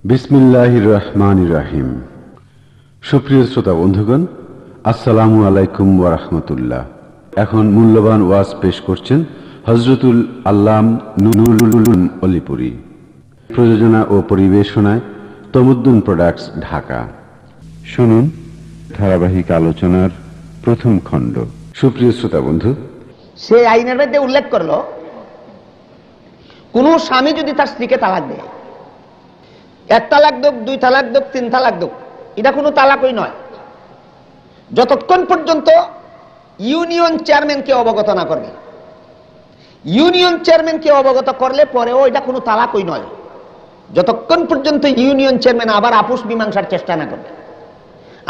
বিসমিল্লাহির রহমানির রহিম। সুপ্রিয় শ্রোতা বন্ধুগণ, আসসালামু আলাইকুম ওয়া রাহমাতুল্লাহ। এখন মূল্যবান ওয়াজ পেশ করছেন হযরতুল আল্লাম নুরুল অলিপুরি। প্রযোজনা ও পরিবেশনায় তমুদ্দুন প্রোডাক্টস, ঢাকা। শুনুন ধারাবাহিক আলোচনার প্রথম খণ্ড। সুপ্রিয় শ্রোতা বন্ধু, সেই আইনের মধ্যে উল্লেখ করলো, কোন স্বামী যদি তার স্ত্রীকে তালাক দেয়, 1 তালাক দোক, 2 তালাক দোক, 3 তালাক দোক, এটা কোনো তালাকই নয় যতক্ষণ পর্যন্ত ইউনিয়ন চেয়ারম্যানকে অবগত না করবে। ইউনিয়ন চেয়ারম্যানকে অবগত করলে পরেও এটা কোনো তালাকই নয় যতক্ষণ পর্যন্ত ইউনিয়ন চেয়ারম্যান আবার আপোষ মীমাংসার চেষ্টা না করবে।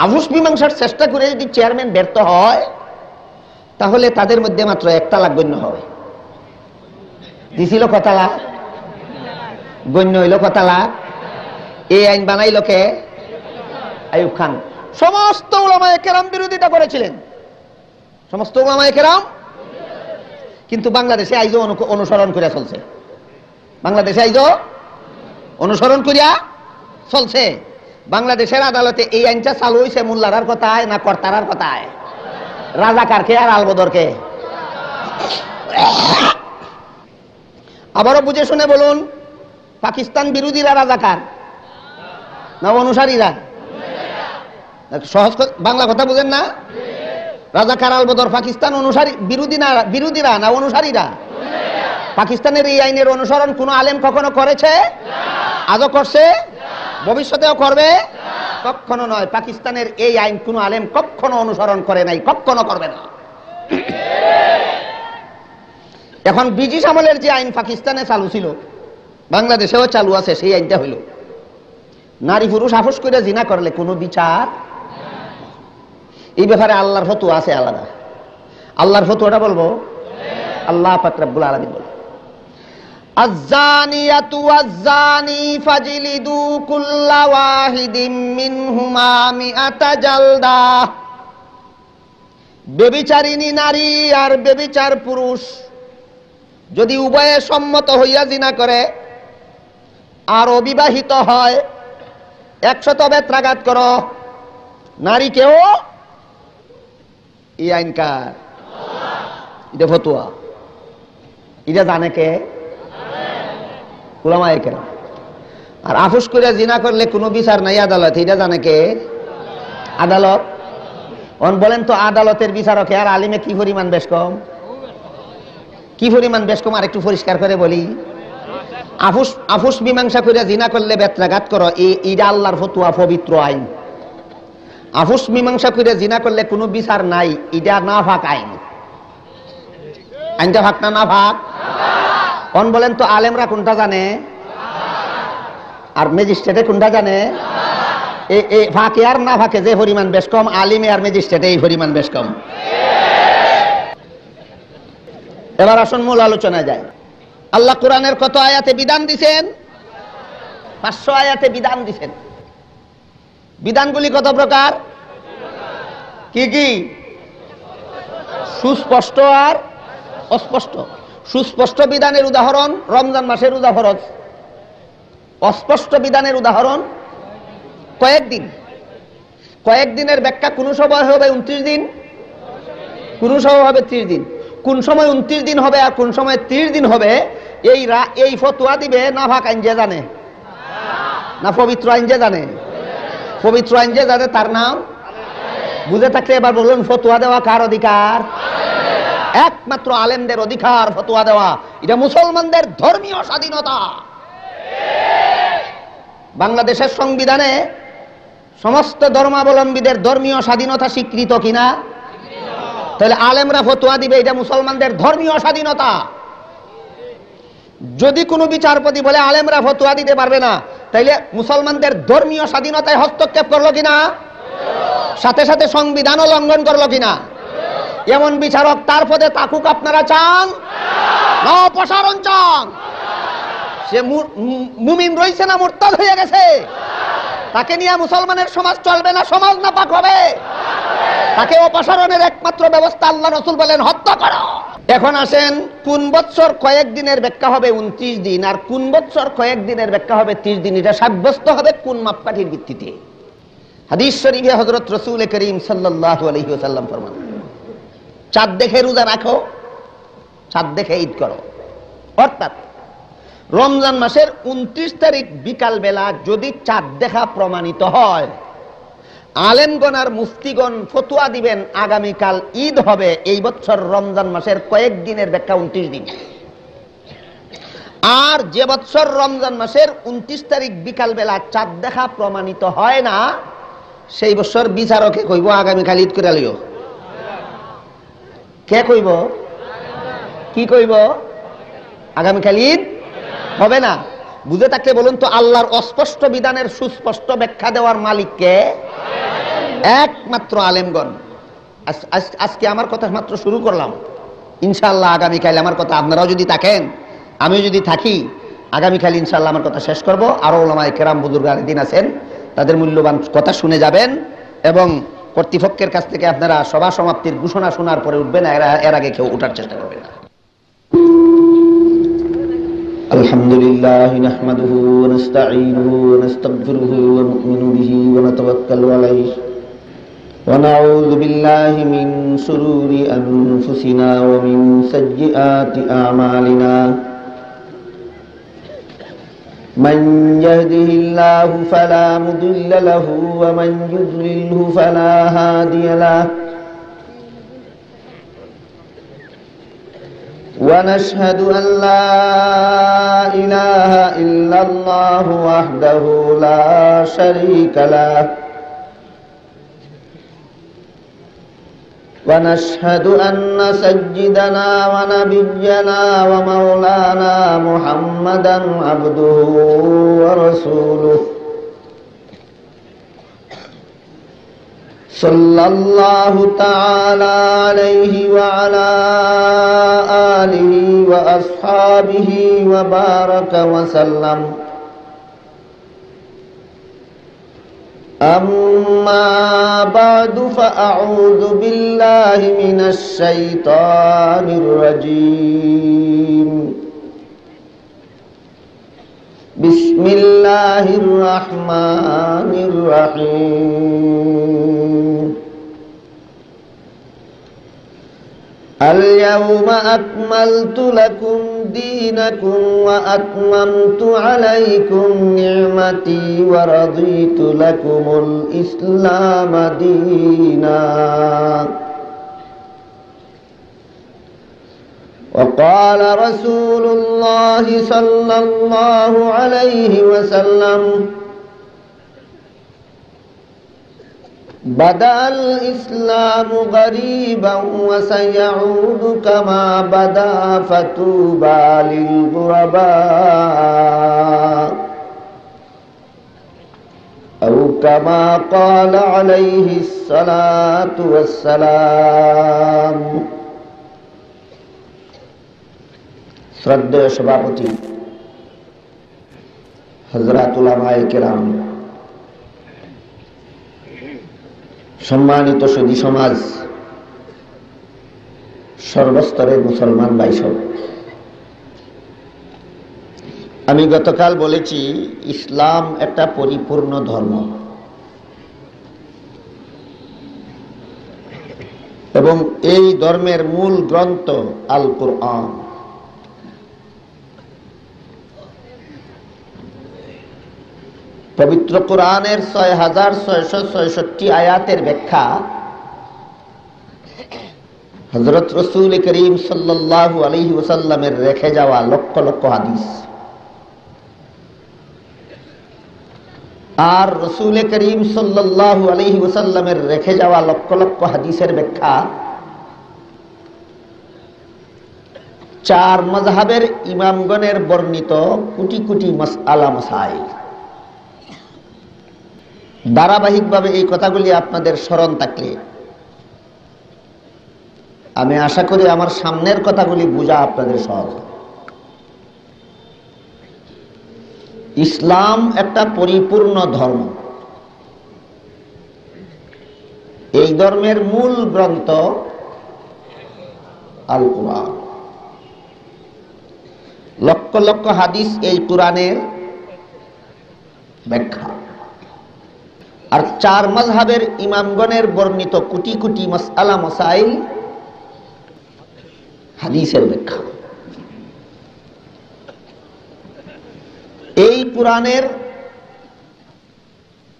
আপোষ মীমাংসার চেষ্টা করে যদি চেয়ারম্যান ব্যর্থ হয়, তাহলে তাদের মধ্যে মাত্র 1 তালাক গণ্য হবে। দিছিল ক তালাক? গণ্য হইল ক তালাক? এই আইন বানাইল কে? আইয়ুব খান। সমস্ত উলামায়ে কেরাম বিরোধিতা করেছিলেন, সমস্ত উলামায়ে কেরাম, কিন্তু বাংলাদেশে আইজও অনুসরণ করে চলছে। বাংলাদেশে আইজও অনুসরণ করিয়া চলছে। বাংলাদেশের আদালতে এই আইনটা চালু হয়েছে মোল্লারার কথায় না কর্তারার কথায়? রাজাকারকে আর আলবদরকে? আবারও বুঝে শুনে বলুন, পাকিস্তান বিরোধীরা রাজাকার না অনুসারীরা? সহজ বাংলা কথা বুঝেন না? রাজাকার আলবদর পাকিস্তান অনুসারী বিরোধীরা না অনুসারীরা? পাকিস্তানের এই আইনের অনুসরণ কোন আলেম কখনো করেছে? আজও করছে, ভবিষ্যতেও করবে? কখনো নয়। পাকিস্তানের এই আইন কোন আলেম কখনো অনুসরণ করে নাই, কখনো করবে না। এখন ব্রিটিশ আমলের যে আইন পাকিস্তানে চালু ছিল, বাংলাদেশেও চালু আছে। সেই আইনটা হইল, নারী পুরুষ আপোষ করে জিনা করলে কোনো বিচার। এই ব্যাপারে আল্লাহর ফতোয়া আছে আলাদা। আল্লাহর ফতোয়াটা বলবো, আল্লাহ পাক রব্বুল আলামিন বলেন, আয-যানিয়াতু ওয়াজ-যানি ফাজলিদু কুল্লা ওয়াহিদিম মিনহুমা মিআতা জালদা। ব্যভিচারিণী নারী আর ব্যভিচার পুরুষ যদি উভয়ে সম্মত হইয়া জিনা করে আর অবিবাহিত হয়, 100 বেত্রাঘাত করো। নারীকেও এই আইন কার? এটা ফতোয়া। এটা জানে কে? উলামায়ে কেরাম। আর আপোষ করে জিনা করলে কোনো বিচার নাই আদালত, এটা জানে কে? আদালত। বলেন তো, আদালতের বিচারকে আর আলিমে কি পরিমাণ বেশ কম? কি পরিমাণ বেশ কম? আর একটু পরিষ্কার করে বলি, আপোষ মীমাংসা করে জিনা করলে বেত্রাঘাত করো, এইটা আল্লাহর ফতোয়া, পবিত্র আইন। আপোষ মীমাংসা করে জিনা করলে কোনো বিচার নাই, এটা নাফাক আইন। আইনটা ফাঁক না নাফাক? বলেন তো, আলেমরা কোনটা জানে আর ম্যাজিস্ট্রেটে কোনটা জানে? এই ফাঁকে আর না ফাঁকে যে পরিমাণ বেশ কম, আলিমে আর ম্যাজিস্ট্রেটে এই পরিমাণ বেশ কম। এবার আসুন মূল আলোচনায় যায়। আল্লাহ কোরআনের কত আয়াতে বিধান দিছেন? 500 আয়াতে বিধান দিছেন। বিধানগুলি কত প্রকার? কি কি? সুস্পষ্ট আর অস্পষ্ট। সুস্পষ্ট বিধানের উদাহরণ রমজান মাসের রোজা ফরজ। অস্পষ্ট বিধানের উদাহরণ কয়েকদিন। কয়েকদিনের ব্যাখ্যা কোন সময় হবে 29 দিন, কোন সময় হবে 30 দিন। কোন সময় 29 দিন হবে আর কোন সময় 30 দিন হবে, এই ফতোয়া দিবে নাফাক আইন যে জানে না পবিত্র আইন যে জানে? পবিত্র আইন যে জানে তার নাম। বুঝে থাকলে এবার বলুন, ফতোয়া দেওয়া কার অধিকার? একমাত্র আলেমদের অধিকার ফতোয়া দেওয়া। এটা মুসলমানদের ধর্মীয় স্বাধীনতা। বাংলাদেশের সংবিধানে সমস্ত ধর্মাবলম্বীদের ধর্মীয় স্বাধীনতা স্বীকৃত কিনা? তাহলে আলেমরা ফতোয়া দিবে, এটা মুসলমানদের ধর্মীয় স্বাধীনতা। যদি কোনো বিচারপতি বলে আলেমরা ফতোয়া দিতে পারবে না, তাইলে মুসলমানদের ধর্মীয় স্বাধীনতায় হস্তক্ষেপ করলো কিনা? সাথে সাথে সংবিধানও লঙ্ঘন করলো কিনা? এমন বিচারক তার পদে থাকুক আপনারা চান না অপসারণ চান? সে মুমিন রইছে না মুরতাদ হয়ে গেছে? তাকে নিয়ে মুসলমানের সমাজ চলবে না, সমাজ নাপাক হবে। তাকে অপসারণের একমাত্র ব্যবস্থা আল্লাহ রাসূল বলেন, হত্যা করো। এখন আসেন, কোন বৎসর কয়েকদিনের ব্যাখ্যা হবে 29 দিন, আর কোন বৎসর কয়েকদিনের ব্যাখ্যা হবে 30 দিন। এটা সাব্যস্ত হবে কোন মাপকাঠির ভিত্তিতে? হাদিস শরীফে হযরত রাসূল করিম সাল্লাল্লাহু আলাইহি ওয়াসাল্লাম ফরমান, চাঁদ দেখে রোজা রাখো, চাঁদ দেখে ঈদ করো। অর্থাৎ রমজান মাসের 29 তারিখ বিকাল বেলা যদি চাঁদ দেখা প্রমাণিত হয়, আলেমগণ আর মুফতিগণ ফতোয়া দিবেন আগামীকাল ঈদ হবে। এই বছর রমজান মাসের কয়েকদিনের ব্যাখ্যা 29 দিন। আর যে বছর রমজান মাসের 29 তারিখ বিকাল বেলা চাঁদ দেখা প্রমাণিত হয় না, সেই বছর বিচারকে কইব আগামীকাল ঈদ করে লিও। কে কইব? কি কইব? আগামীকাল ঈদ হবে না। বুঝে থাকলে বলুন তো, আল্লাহর অস্পষ্ট বিধানের সুস্পষ্ট ব্যাখ্যা দেওয়ার মালিক কে? একমাত্র আলেমগণ। আজকে আমার কথা মাত্র শুরু করলাম, ইনশাআল্লাহ আগামীকাল আমার কথা, আপনারাও যদি থাকেন, আমিও যদি থাকি, আগামীকাল ইনশাআল্লাহ আমার কথা শেষ করব। আরো উলামায়ে কেরাম বুজুর্গ আলেদিন আছেন, তাদের মূল্যবান কথা শুনে যাবেন এবং কর্তৃপক্ষের কাছ থেকে আপনারা সভা সমাপ্তির ঘোষণা শোনার পরে উঠবেন, এর আগে কেউ উঠার চেষ্টা করবেন না। আলহামদুলিল্লাহ নাহমাদুহু ওয়া নাস্তাঈনুহু ওয়া নাস্তাগফিরুহু ওয়া নু'মিনু বিহি ওয়া নাতাওয়াক্কালু আলাইহি ওয়া নাউযু বিল্লাহি মিন শুরুরি আনফুসিনা ওয়া মিন সাইয়্যাতি আ'মালিনা। মান ইয়াহদিহিল্লাহু ফালা মুদিল্লা লাহু ওয়া মান ইউদ্লিলহু ফালা হাদিয়া লাহু। ونشهد أن لا إله إلا الله وحده لا شريك له ونشهد أن سيدنا ونبينا ومولانا محمدا عبده ورسوله صلى الله تعالى عليه وعلى آله وأصحابه وبارك وسلم. أما بعد فأعوذ بالله من الشيطان الرجيم. بسم الله الرحمن الرحيم. اليوم أكملت لكم دينكم وأتممت عليكم نعمتي ورضيت لكم الإسلام دينا. وقال رسول الله صلى الله عليه وسلم: بدأ الإسلام غريبا وسيعود كما بدأ فطوبى للغرباء أو كما قال عليه الصلاة والسلام. শ্রদ্ধেয় সভাপতি হযরত উলামায়ে কেরাম, সম্মানিত সুধী সমাজ, সর্বস্তরের মুসলমান ভাই সব, আমি গতকাল বলেছি ইসলাম একটা পরিপূর্ণ ধর্ম এবং এই ধর্মের মূল গ্রন্থ আল কুরআন। পবিত্র কোরআনের 6666 আয়াতের ব্যাখ্যা হযরত রাসূল করিম সাল্লাল্লাহু আলাইহি ওয়াসাল্লামের রেখে যাওয়া লক্ষ লক্ষ হাদিস, আর রাসূল করিম সাল্লাল্লাহু আলাইহি ওয়াসাল্লামের রেখে যাওয়া লক্ষ লক্ষ হাদিসের ব্যাখ্যা চার মাযহাবের ইমামগণের বর্ণিত কোটি কোটি মাসআলা মাসাইল। ধারাবাহিকভাবে এই কথাগুলি আপনাদের স্মরণ থাকলে আমি আশা করি আমার সামনের কথাগুলি বোঝা আপনাদের সহজ। ইসলাম একটা পরিপূর্ণ ধর্ম। এই ধর্মের মূল গ্রন্থ আল কুরআন। লক্ষ লক্ষ হাদিস এই কোরআনের ব্যাখ্যা, আর চার মাযহাবের ইমামগণের বর্ণিত কোটি কোটি মাসআলা মাসাইল হাদিসের ব্যাখ্যা। এই কোরআনের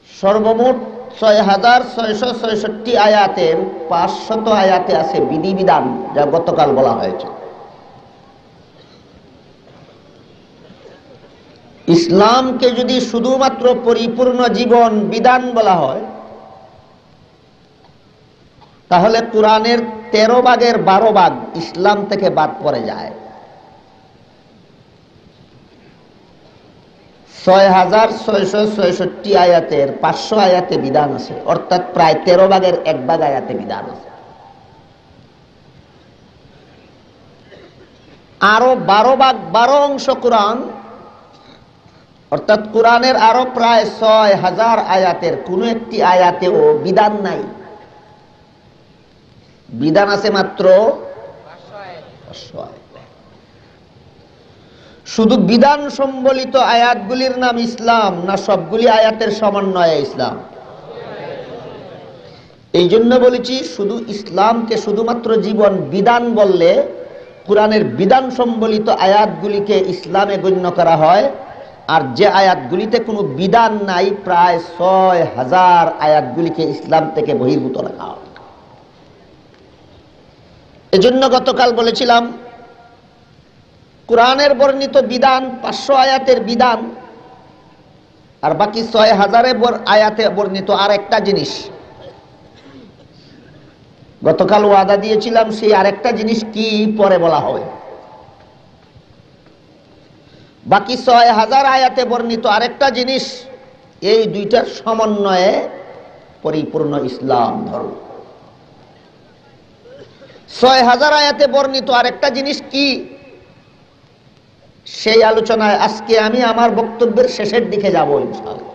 সর্বমোট ৬,৬৬৬ আয়াতের ৫০০ আয়াতে আছে বিধিবিধান, যা গতকাল বলা হয়েছে। ইসলামকে যদি শুধুমাত্র পরিপূর্ণ জীবন বিধান বলা হয়, তাহলে কোরআনের ১৩ ভাগের ১২ ভাগ ইসলাম থেকে বাদ পড়ে যায়। ৬,৬৬৬ আয়াতের ৫০০ আয়াতে বিধান আছে, অর্থাৎ প্রায় ১৩ ভাগের ১ ভাগ আয়াতে বিধান আছে। আরো ১২ ভাগ ১২ অংশ কোরআন, অর্থাৎ কোরআনের আরো প্রায় ৬,০০০ আয়াতের কোন একটি আয়াতেও বিধান নাই, বিধান আছে মাত্র ৫০০ আয়াত। শুধু বিধান সম্বলিত আয়াতগুলির নাম ইসলাম, না সবগুলি আয়াতের সমন্বয়ে ইসলাম? এই জন্য বলেছি শুধু ইসলামকে শুধুমাত্র জীবন বিধান বললে কোরআনের বিধান সম্বলিত আয়াতগুলিকে ইসলামে গণ্য করা হয়, আর যে আয়াতগুলিতে কোনো বিধান নাই প্রায় ৬,০০০ আয়াতগুলিকে ইসলাম থেকে বহির্ভূত রাখা হয়। এজন্য গতকাল বলেছিলাম কোরআনের বর্ণিত বিধান ৫০০ আয়াতের বিধান, আর বাকি ৬,০০০ আয়াতে বর্ণিত আর একটা জিনিস। গতকাল ওয়াদা দিয়েছিলাম সেই আরেকটা জিনিস কি পরে বলা হবে। বাকি ৬,০০০ আয়াতে বর্ণিত আরেকটা জিনিস, এই দুইটার সমন্বয়ে পরিপূর্ণ ইসলাম ধর্ম। ৬,০০০ আয়াতে বর্ণিত আরেকটা জিনিস কি, সেই আলোচনায় আজকে আমি আমার বক্তব্যের শেষের দিকে যাব ইনশাআল্লাহ।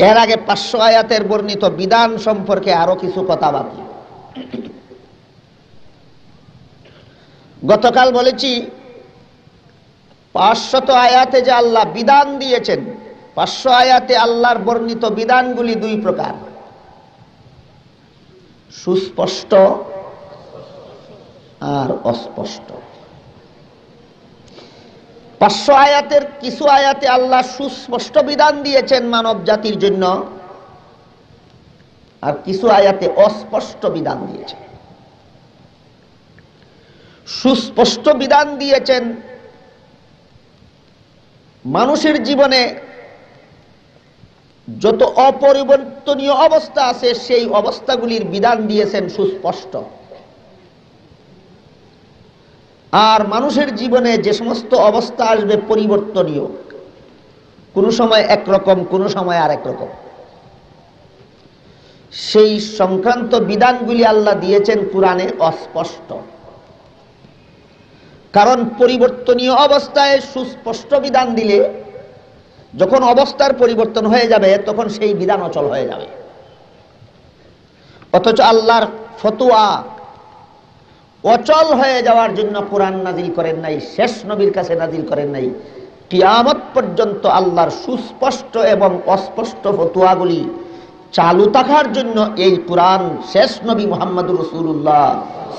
এর আগে ৫০০ আয়াতের বর্ণিত বিধান সম্পর্কে আরো কিছু কথা বাকি। গতকাল বলেছি ৫০০ আয়াতে যে আল্লাহ বিধান দিয়েছেন, ৫০০ আয়াতে আল্লাহর বর্ণিত বিধানগুলি দুই প্রকার, সুস্পষ্ট আর অস্পষ্ট। ৫০০ আয়াতের কিছু আয়াতে আল্লাহ সুস্পষ্ট বিধান দিয়েছেন মানব জাতির জন্য, আর কিছু আয়াতে অস্পষ্ট বিধান দিয়েছেন। সুস্পষ্ট বিধান দিয়েছেন মানুষের জীবনে যত অপরিবর্তনীয় অবস্থা আছে সেই অবস্থাগুলির বিধান দিয়েছেন সুস্পষ্ট, আর মানুষের জীবনে যে সমস্ত অবস্থা আসবে পরিবর্তনীয়, কোন সময় একরকম কোন সময় আরেক রকম, সেই সংক্রান্ত বিধানগুলি আল্লাহ দিয়েছেন কোরআনে অস্পষ্ট। কারণ পরিবর্তনীয় অবস্থায় সুস্পষ্ট বিধান দিলে যখন অবস্থার পরিবর্তন হয়ে যাবে তখন সেই বিধান অচল হয়ে যাবে। অথচ আল্লাহর ফতোয়া অচল হয়ে যাওয়ার জন্য কোরআন নাজিল করেন নাই, শেষ নবীর কাছে নাজিল করেন নাই। কিয়ামত পর্যন্ত আল্লাহর সুস্পষ্ট এবং অস্পষ্ট ফতোয়াগুলি চালু থাকার জন্য এই কোরআন শেষ নবী মুহাম্মদুর রাসূলুল্লাহ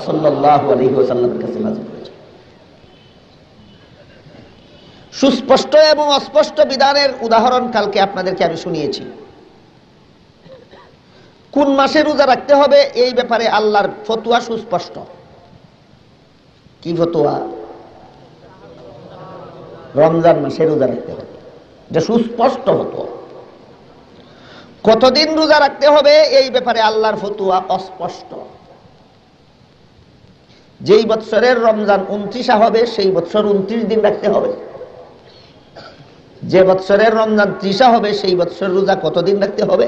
সাল্লাল্লাহু আলাইহি ওয়াসাল্লামের কাছে নাজিল হয়েছে। সুস্পষ্ট এবং অস্পষ্ট বিধানের উদাহরণ কালকে আপনাদেরকে আমি শুনিয়েছি। কোন মাসে রোজা রাখতে হবে এই ব্যাপারে আল্লাহর ফতোয়া সুস্পষ্ট। কি ফতোয়া? রমজান মাসে রোজা রাখতে হবে, এটা সুস্পষ্ট ফতোয়া। কতদিন রোজা রাখতে হবে এই ব্যাপারে আল্লাহর ফতোয়া অস্পষ্ট। যেই বৎসরের রমজান 29 হবে সেই বৎসর 29 দিন রাখতে হবে, যে বৎসরের রমজান 30 হবে সেই বৎসর রোজা কতদিন রাখতে হবে?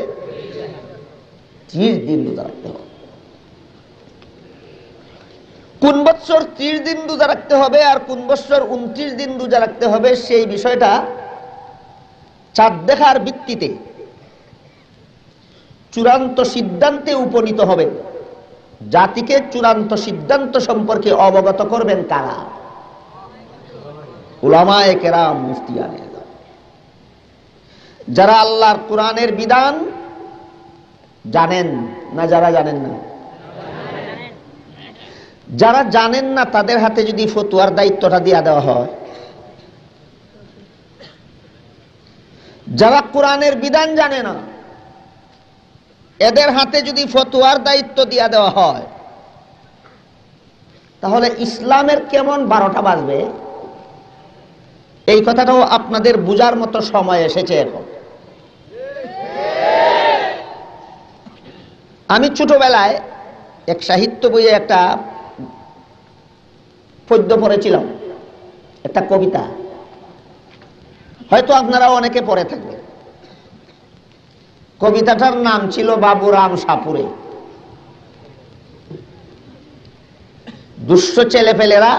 30 দিন রোজা রাখতে হবে। কোন বৎসর 30 দিন রোজা রাখতে হবে আর কোন বৎসর 29 দিন রোজা রাখতে হবে সেই বিষয়টা চাঁদ দেখার ভিত্তিতে চূড়ান্ত সিদ্ধান্তে উপনীত হবে। জাতিকে চূড়ান্ত সিদ্ধান্ত সম্পর্কে অবগত করবেন কারা? উলামায়ে কেরাম, মুফতিয়ানে আযম, যারা আল্লাহর কোরআনের বিধান জানেন না, যারা জানেন না, যারা জানেন না তাদের হাতে যদি ফতোয়ার দায়িত্বটা দিয়ে দেওয়া হয়, যারা কোরআনের বিধান জানে না এদের হাতে যদি ফতোয়ার দায়িত্ব দিয়ে দেওয়া হয়, তাহলে ইসলামের কেমন 12টা বাজবে, এই কথাটাও আপনাদের বুঝার মতো সময় এসেছে এখন। আমি ছোটবেলায় এক সাহিত্য বইয়ে একটা পদ্য পড়েছিলাম, একটা কবিতা, হয়তো আপনারা অনেকে পড়ে থাকবেন। কবিতাটার নাম ছিল বাবুরাম সাপুরে। দুষ্ট ছেলেপেলেরা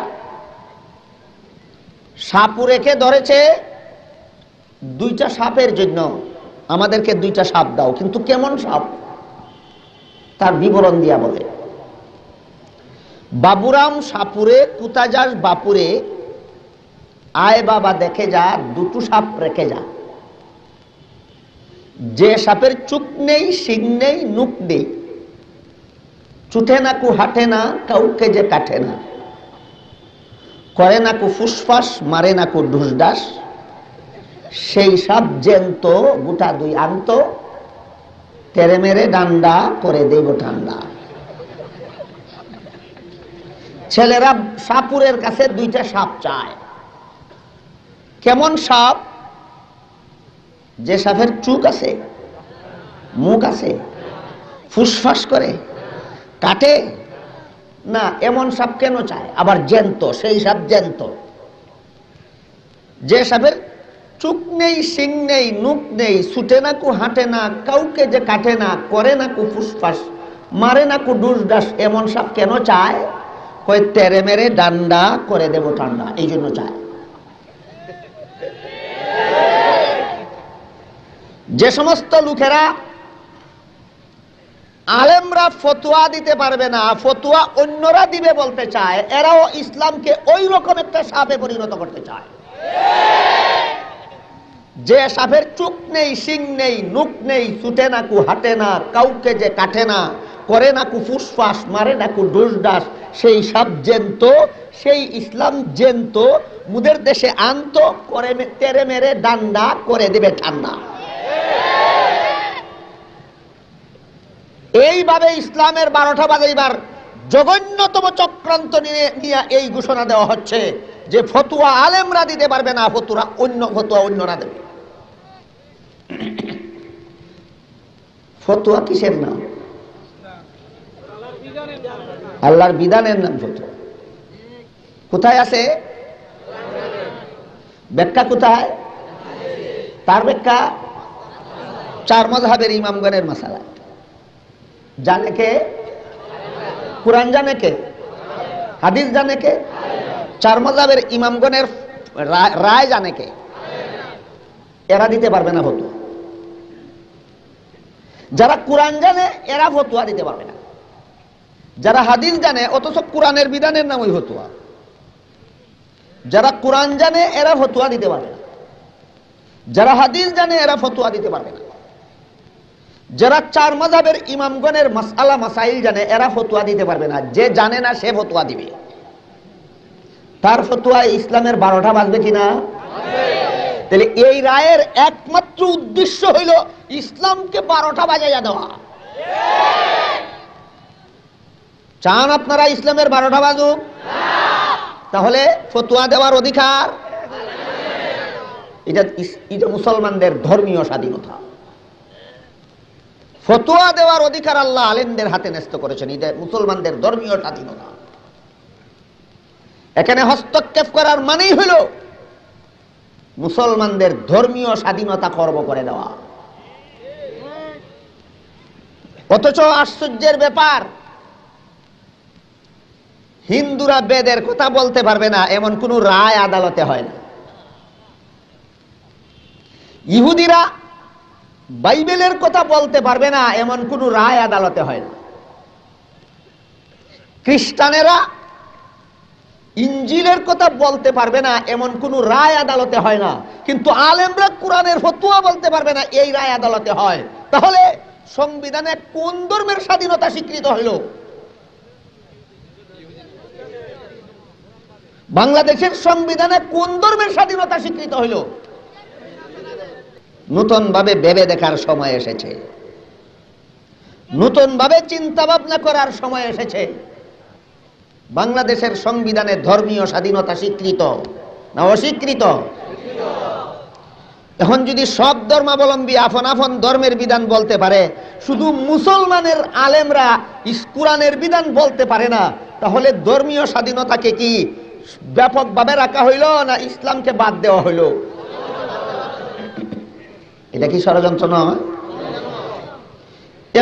সাপুরেকে ধরেছে 2টা সাপের জন্য, আমাদেরকে 2টা সাপ দাও, কিন্তু কেমন সাপ তার বিবরণ দিয়া বলে, বাবুরাম সাপুরে কুতা যাস বাপুরে, আয় বাবা দেখে যা, 2টো সাপ রেখে যা, যে সাপের চুপ নেই, শিং নেই, নুক নেই, চুটে না কু হাঁটে না, কাউকে যে কাটে না, করে না কু ফুসফাস, মারে না কু ঢুসডাস, সেই সাপ জ্যান্ত গোটা 2 আন্ত, তেরে মেরে ডান্ডা করে দেব ঠান্ডা। ছেলেরা সাপুরের কাছে 2টা সাপ চায়। কেমন সাপ? যে সাপের চুক আছে, মুখ আছে, ফুসফাস করে, কাটে না, এমন সাপ কেন চায়? আবার জ্যান্ত, সেই সাপ জ্যান্ত। যে সাপের চুক নেই, শিং নেই, নুক নেই, ছুটে না কু হাঁটে না, কাউকে যে কাটে না, করে না কু ফুসফাস, মারে না কু ডুসডাস, এমন সাপ কেন চায়? কই তেরে মেরে ডান্ডা করে দেব ঠান্ডা, এই জন্য চায়। যে সমস্ত লোকেরা আলেমরা ফতোয়া দিতে পারবে না, ফতোয়া অন্যরা দিবে বলতে চায়, এরাও ইসলামকে ওই রকম একটা সাপে পরিণত করতে চায়। যে সাপের চুক নেই, শিং নেই, নুক নেই, ছুটে না কু হাঁটে না, কাউকে যে কাটে না, করে না কু ফুসফাস, মারে না কু ডুসডাস, সেই সাপ জ্যান্ত, সেই ইসলাম জ্যান্ত, মুদের দেশে আনত, করে তেরে মেরে ডান্ডা করে দেবে ঠান্ডা। এইভাবে ইসলামের 12টা বাজাইবার জঘন্যতম চক্রান্ত নিয়ে এই ঘোষণা দেওয়া হচ্ছে যে ফতোয়া আলেমরা দিতে পারবে না, ফতোয়া অন্যরা দেবে। ফতোয়া কিসের নাম? আল্লাহর বিধানের নাম ফতোয়া। কোথায় আছে? ব্যাখ্যা কোথায়? তার ব্যাখ্যা 4 মাযহাবের ইমামগণের মাসালা। জানে কে? কুরআন জানে কে? হাদিস জানে কে? 4 মাযহাবের ইমামগণের রায় জানে কে? এরা দিতে পারবে না ফতোয়া। যারা কুরআন জানে এরা ফতোয়া দিতে পারবে না। যারা হাদিস জানে, অথচ কুরআনের বিধানের নাম ওই ফতোয়া, যারা কুরআন জানে এরা ফতোয়া দিতে পারবে না। যারা হাদিস জানে এরা ফতোয়া দিতে পারবে না। যারা 4 মাযহাবের ইমামগণের মাসআলা মাসাইল জানে এরা ফতোয়া দিতে পারবে না। যে জানে না সে ফতোয়া দিবে। তার ফতোয়া ইসলামের 12টা বাজবে কিনা? তাহলে এই রায়ের একমাত্র উদ্দেশ্য হইল ইসলামকে 12টা বাজাইয়া দেওয়া। চান আপনারা ইসলামের 12টা বাজুক? তাহলে ফতোয়া দেওয়ার অধিকার, এটা মুসলমানদের ধর্মীয় স্বাধীনতা। ফতোয়া দেওয়ার অধিকার আল্লাহ আলেমদের হাতে ন্যস্ত করেছেন, এটা মুসলমানদের ধর্মীয় স্বাধীনতা। এখানে হস্তক্ষেপ করার মানেই হইল মুসলমানদের ধর্মীয় স্বাধীনতা খর্ব করে দেওয়া। অথচ আশ্চর্যের ব্যাপার, হিন্দুরা বেদের কথা বলতে পারবে না এমন কোন রায় আদালতে হয় না। ইহুদিরা বাইবেলের কথা বলতে পারবে না এমন কোন রায় আদালতে হয় না। খ্রিস্টানেরা ইনজিলের কথা বলতে পারবে না এমন কোন রায় আদালতে হয় না, কিন্তু আলেমরা কোরআনের ফতোয়া বলতে পারবে না এই রায় আদালতে হয়। তাহলে সংবিধানে কোন ধর্মের স্বাধীনতা স্বীকৃত হইল? বাংলাদেশের সংবিধানে কোন ধর্মের স্বাধীনতা স্বীকৃত হইল? নতুন ভাবে ভেবে দেখার সময় এসেছে, নতুন ভাবে চিন্তা ভাবনা করার সময় এসেছে। বাংলাদেশের সংবিধানে ধর্মীয় স্বাধীনতা স্বীকৃত না অস্বীকৃত? এখন যদি সব ধর্মাবলম্বী আপন আপন ধর্মের বিধান বলতে পারে, শুধু মুসলমানের আলেমরা কোরআনের বিধান বলতে পারে না, তাহলে ধর্মীয় স্বাধীনতাকে কি ব্যাপকভাবে রাখা হইল না ইসলামকে বাদ দেওয়া হইল? এটা কি ষড়যন্ত্র নয়?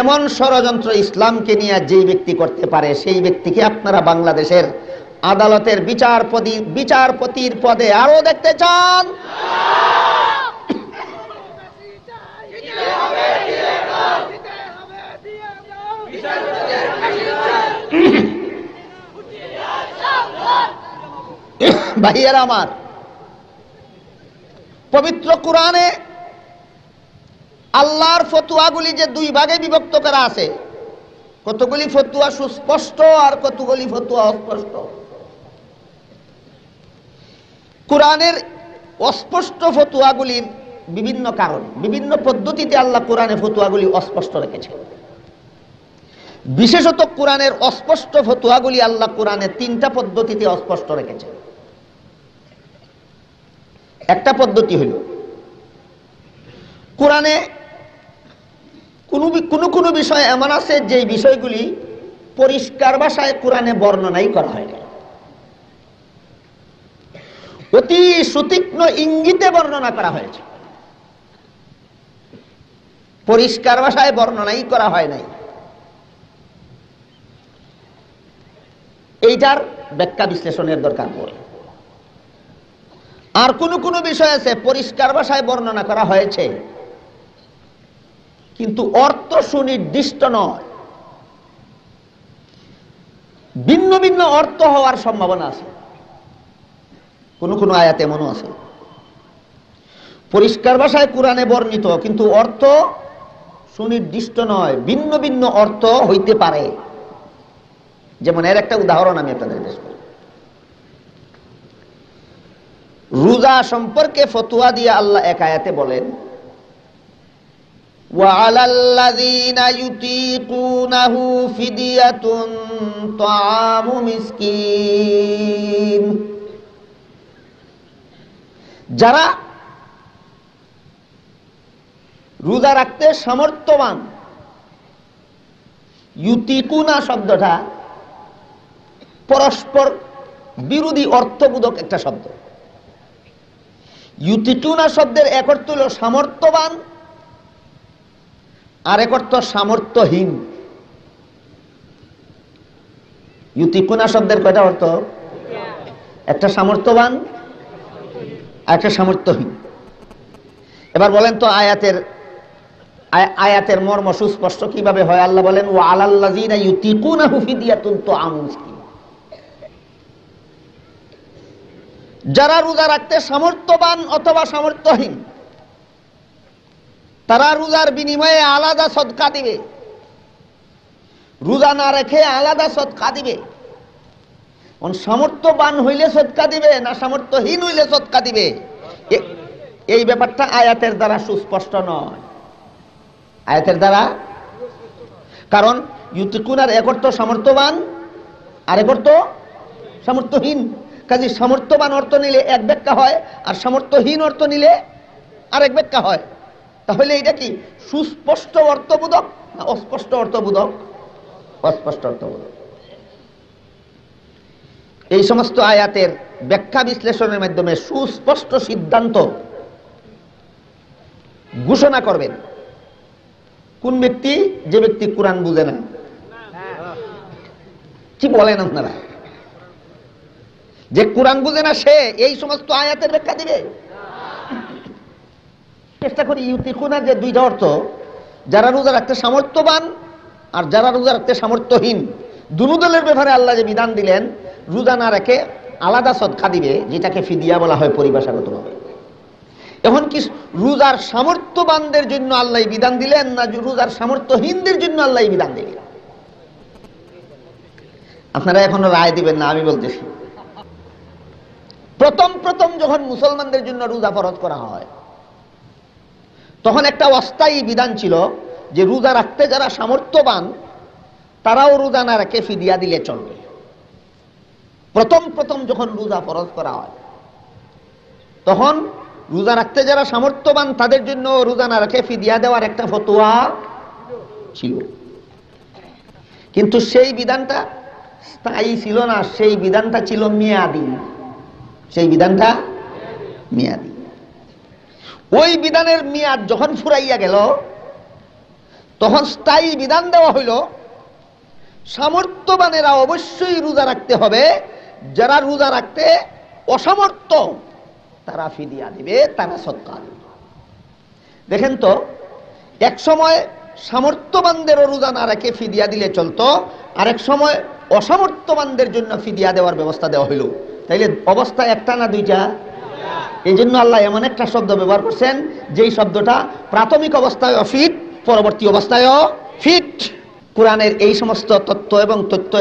এমন ষড়যন্ত্র ইসলামকে নিয়ে যেই ব্যক্তি করতে পারে, সেই ব্যক্তিকে আপনারা বাংলাদেশের আদালতের বিচারপতির পদে আরো দেখতে চান? ভাইয়েরা আমার, পবিত্র কোরআনে আল্লাহর ফতোয়াগুলি যে দুই ভাগে বিভক্ত করা আছে, কতগুলি ফতোয়া সুস্পষ্ট আর কতগুলি ফতোয়া অস্পষ্ট। কোরআনের অস্পষ্ট ফতোয়াগুলির বিভিন্ন কারণ, বিভিন্ন পদ্ধতিতে আল্লাহ কোরআনে ফতোয়াগুলি অস্পষ্ট রেখেছে। বিশেষত কোরআনের অস্পষ্ট ফতোয়াগুলি আল্লাহ কোরআনে তিনটা পদ্ধতিতে অস্পষ্ট রেখেছে। একটা পদ্ধতি হইল, কোরআনে কোন বিষয় এমন আছে যে বিষয়গুলি পরিষ্কার ভাষায় কোরআনে বর্ণনাই করা হয় না, অতি সুতীক্ষ্ণ ইঙ্গিতে বর্ণনা করা হয়েছে, পরিষ্কার ভাষায় বর্ণনাই করা হয় নাই। এইটার ব্যাখ্যা বিশ্লেষণের দরকার পড়ে। আর কোন বিষয় আছে পরিষ্কার ভাষায় বর্ণনা করা হয়েছে কিন্তু অর্থ সুনির্দিষ্ট নয়, ভিন্ন ভিন্ন অর্থ হওয়ার সম্ভাবনা আছে। কোন আয়াত এমনও আছে পরিষ্কার ভাষায় কোরআনে বর্ণিত কিন্তু অর্থ সুনির্দিষ্ট নয়, ভিন্ন ভিন্ন অর্থ হইতে পারে। যেমন এর একটা উদাহরণ আমি আপনাদের পেশ করি। রোজা সম্পর্কে ফতোয়া দিয়ে আল্লাহ এক আয়াতে বলেন, ওয়ালাল্লাযীনা ইউতীকুনাহু ফিদিয়াতুন তাআমু মিসকিন। যারা রোজা রাখতে সামর্থ্যবান, ইউতীকুনা শব্দটা পরস্পর বিরোধী অর্থবোধক একটা শব্দ। ইউতীকুনা শব্দের এক অর্থ হল সামর্থ্যবান, আর এক অর্থ সামর্থ্যহীন। ইউতীকুনা শব্দের কয়টা অর্থ? একটা সামর্থ্যবান আর একটা সামর্থ্যহীন। এবার বলেন তো আয়াতের মর্ম সুস্পষ্ট কিভাবে হয়? আল্লাহ বলেন, ওয়া আলাল্লাযীনা ইউতীকুনাহু ফিদিয়াতুন তাআমু মিসকিন। যারা রোজা রাখতে সামর্থ্যবান অথবা সামর্থ্যহীন, তারা রোজার বিনিময়ে আলাদা সদকা দিবে, রোজা না রেখে আলাদা সদকা দিবে। সামর্থ্যবান হইলে সদকা দিবে না সামর্থ্যহীন হইলে সদকা দিবে, এই ব্যাপারটা আয়াতের দ্বারা সুস্পষ্ট নয়। আয়াতের দ্বারা, কারণ ইউতীকুনার এক অর্থ সামর্থ্যবান আর এক অর্থ সামর্থ্যহীন। কাজে সামর্থ্যবান অর্থ নিলে এক ব্যাখ্যা হয়, আর সামর্থ্যহীন অর্থ নিলে আরেক ব্যাখ্যা হয়। তাহলে এটা কি সুস্পষ্ট অর্থবোধক না অস্পষ্ট অর্থবোধক? অস্পষ্ট অর্থবোধক। এই সমস্ত আয়াতের ব্যাখ্যা বিশ্লেষণের মাধ্যমে সুস্পষ্ট সিদ্ধান্ত ঘোষণা করবেন কোন ব্যক্তি? যে ব্যক্তি কোরআন বুঝে না। কি বলেন আপনারা? যে কোরআন বুঝে না সে এই সমস্ত আয়াতের ব্যাখ্যা দিবে? চেষ্টা করি। ইউতীকুনা যে দুইটা অর্থ, যারা রোজা রাখতে সামর্থ্যবান আর যারা রোজা রাখতে সামর্থ্যহীন, দুনো দলের ব্যাপারে আল্লাহ যে বিধান দিলেন, রোজা না রেখে আলাদা সদকা দিবে, যেটাকে ফিদিয়া বলা হয় পরিভাষাগতভাবে। এখন কি রোজার সামর্থ্যবানদের জন্য আল্লাহ বিধান দিলেন, না রোজার সামর্থ্যহীনদের জন্য আল্লাহ বিধান দিলেন? আপনারা এখনো রায় দিবেন না, আমি বলতেছি। প্রথম প্রথম যখন মুসলমানদের জন্য রোজা ফরজ করা হয়, তখন একটা অস্থায়ী বিধান ছিল যে রোজা রাখতে যারা সামর্থ্যবান তারাও রোজা না রেখে ফিদিয়া দিলে চলবে। প্রথম প্রথম যখন রোজা ফরজ করা হয়, তখন রোজা রাখতে যারা সামর্থ্যবান তাদের জন্য রোজা না রেখে ফিদিয়া দেওয়ার একটা ফতোয়া ছিল। কিন্তু সেই বিধানটা স্থায়ী ছিল না, সেই বিধানটা ছিল মেয়াদি। সেই বিধানটা মেয়াদি। ওই বিধানের মেয়াদ যখন ফুরাইয়া গেল, তখন স্থায়ী বিধান দেওয়া হইল সামর্থ্যবানেরা অবশ্যই রোজা রাখতে হবে, যারা রোজা রাখতে অসামর্থ্য তারা ফিদিয়া দিবে, তারা সদকা দিবে। দেখেন তো, এক সময় সামর্থ্যবানদেরও রোজা না রেখে ফিদিয়া দিলে চলতো, আর এক সময় অসামর্থ্যবানদের জন্য ফিদিয়া দেওয়ার ব্যবস্থা দেওয়া হইল। তাইলে অবস্থা একটা না দুইটা? এই জন্য আল্লাহ এমন একটা শব্দ ব্যবহার করছেন যেই শব্দটা প্রাথমিক অবস্থায় অফিট, পরবর্তী অবস্থায়ও ফিট। কোরআনের এই সমস্ত তত্ত্ব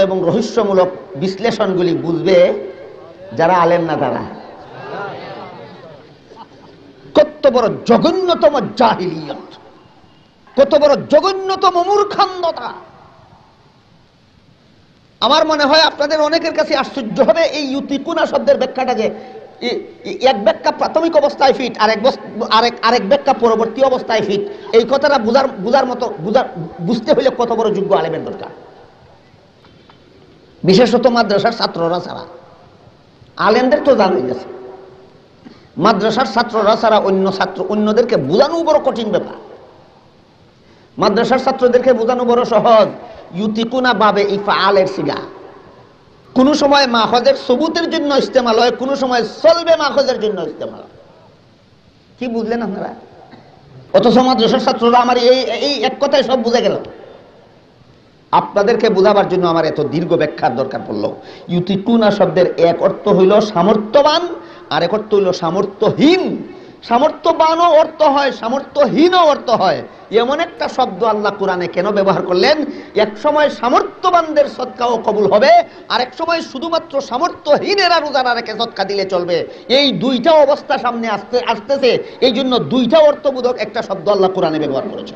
এবং রহস্যমূলক বিশ্লেষণগুলি বুঝবে যারা আলেম না তারা। কত বড় জঘন্যতম জাহিলিয়ত, কত বড় জঘন্যতম মূর্খান্ধতা! আমার মনে হয় আপনাদের অনেকের কাছে আশ্চর্য হবে এই ইউতিকুনা শব্দের ব্যাখ্যাটা, যে এক ব্যাখ্যা প্রাথমিক অবস্থায় ফিট, আরেক ব্যাখ্যা পরবর্তী অবস্থায় ফিট। এই কথাটা বুঝতে হলে কত বড় যোগ্য আলেমের দরকার, বিশেষত মাদ্রাসার ছাত্ররা ছাড়া। আলেমদের তো জানাই গেছে, মাদ্রাসার ছাত্ররা ছাড়া অন্যদেরকে বোঝানো বড় কঠিন ব্যাপার। মাদ্রাসার ছাত্রদেরকে বোঝানো বড় সহজ। ইউতিকুনা বাবে ইফআলের সিগা, কোন সময় মাখজের সবুতের জন্য ইস্তেমাল হয়, কোন সময় চলবে মাখজের জন্য ইস্তেমাল হয়। কি বুঝলেন আপনারা? অথচ মাদ্রাসার ছাত্ররা আমার এই এক কথায় সব বুঝে গেল। আপনাদেরকে বোঝাবার জন্য আমার এত দীর্ঘ ব্যাখ্যার দরকার পড়ল। ইউতিকুনা শব্দের এক অর্থ হইল সামর্থ্যবান, আর এক অর্থ হইল সামর্থ্যহীন। সামর্থ্যবানও অর্থ হয়, সামর্থ্যহীনও অর্থ হয়। এমন একটা শব্দ আল্লাহ কোরআনে কেন ব্যবহার করলেন? এক সময় সামর্থ্যবানদের সদকাও কবুল হবে, আর এক সময় শুধুমাত্র সামর্থ্যহীনেরা রোজা না রেখে সদকা দিলে চলবে। এই দুইটা অবস্থা সামনে আসতেছে, এই জন্য দুইটা অর্থবোধক একটা শব্দ আল্লাহ কোরআনে ব্যবহার করেছে।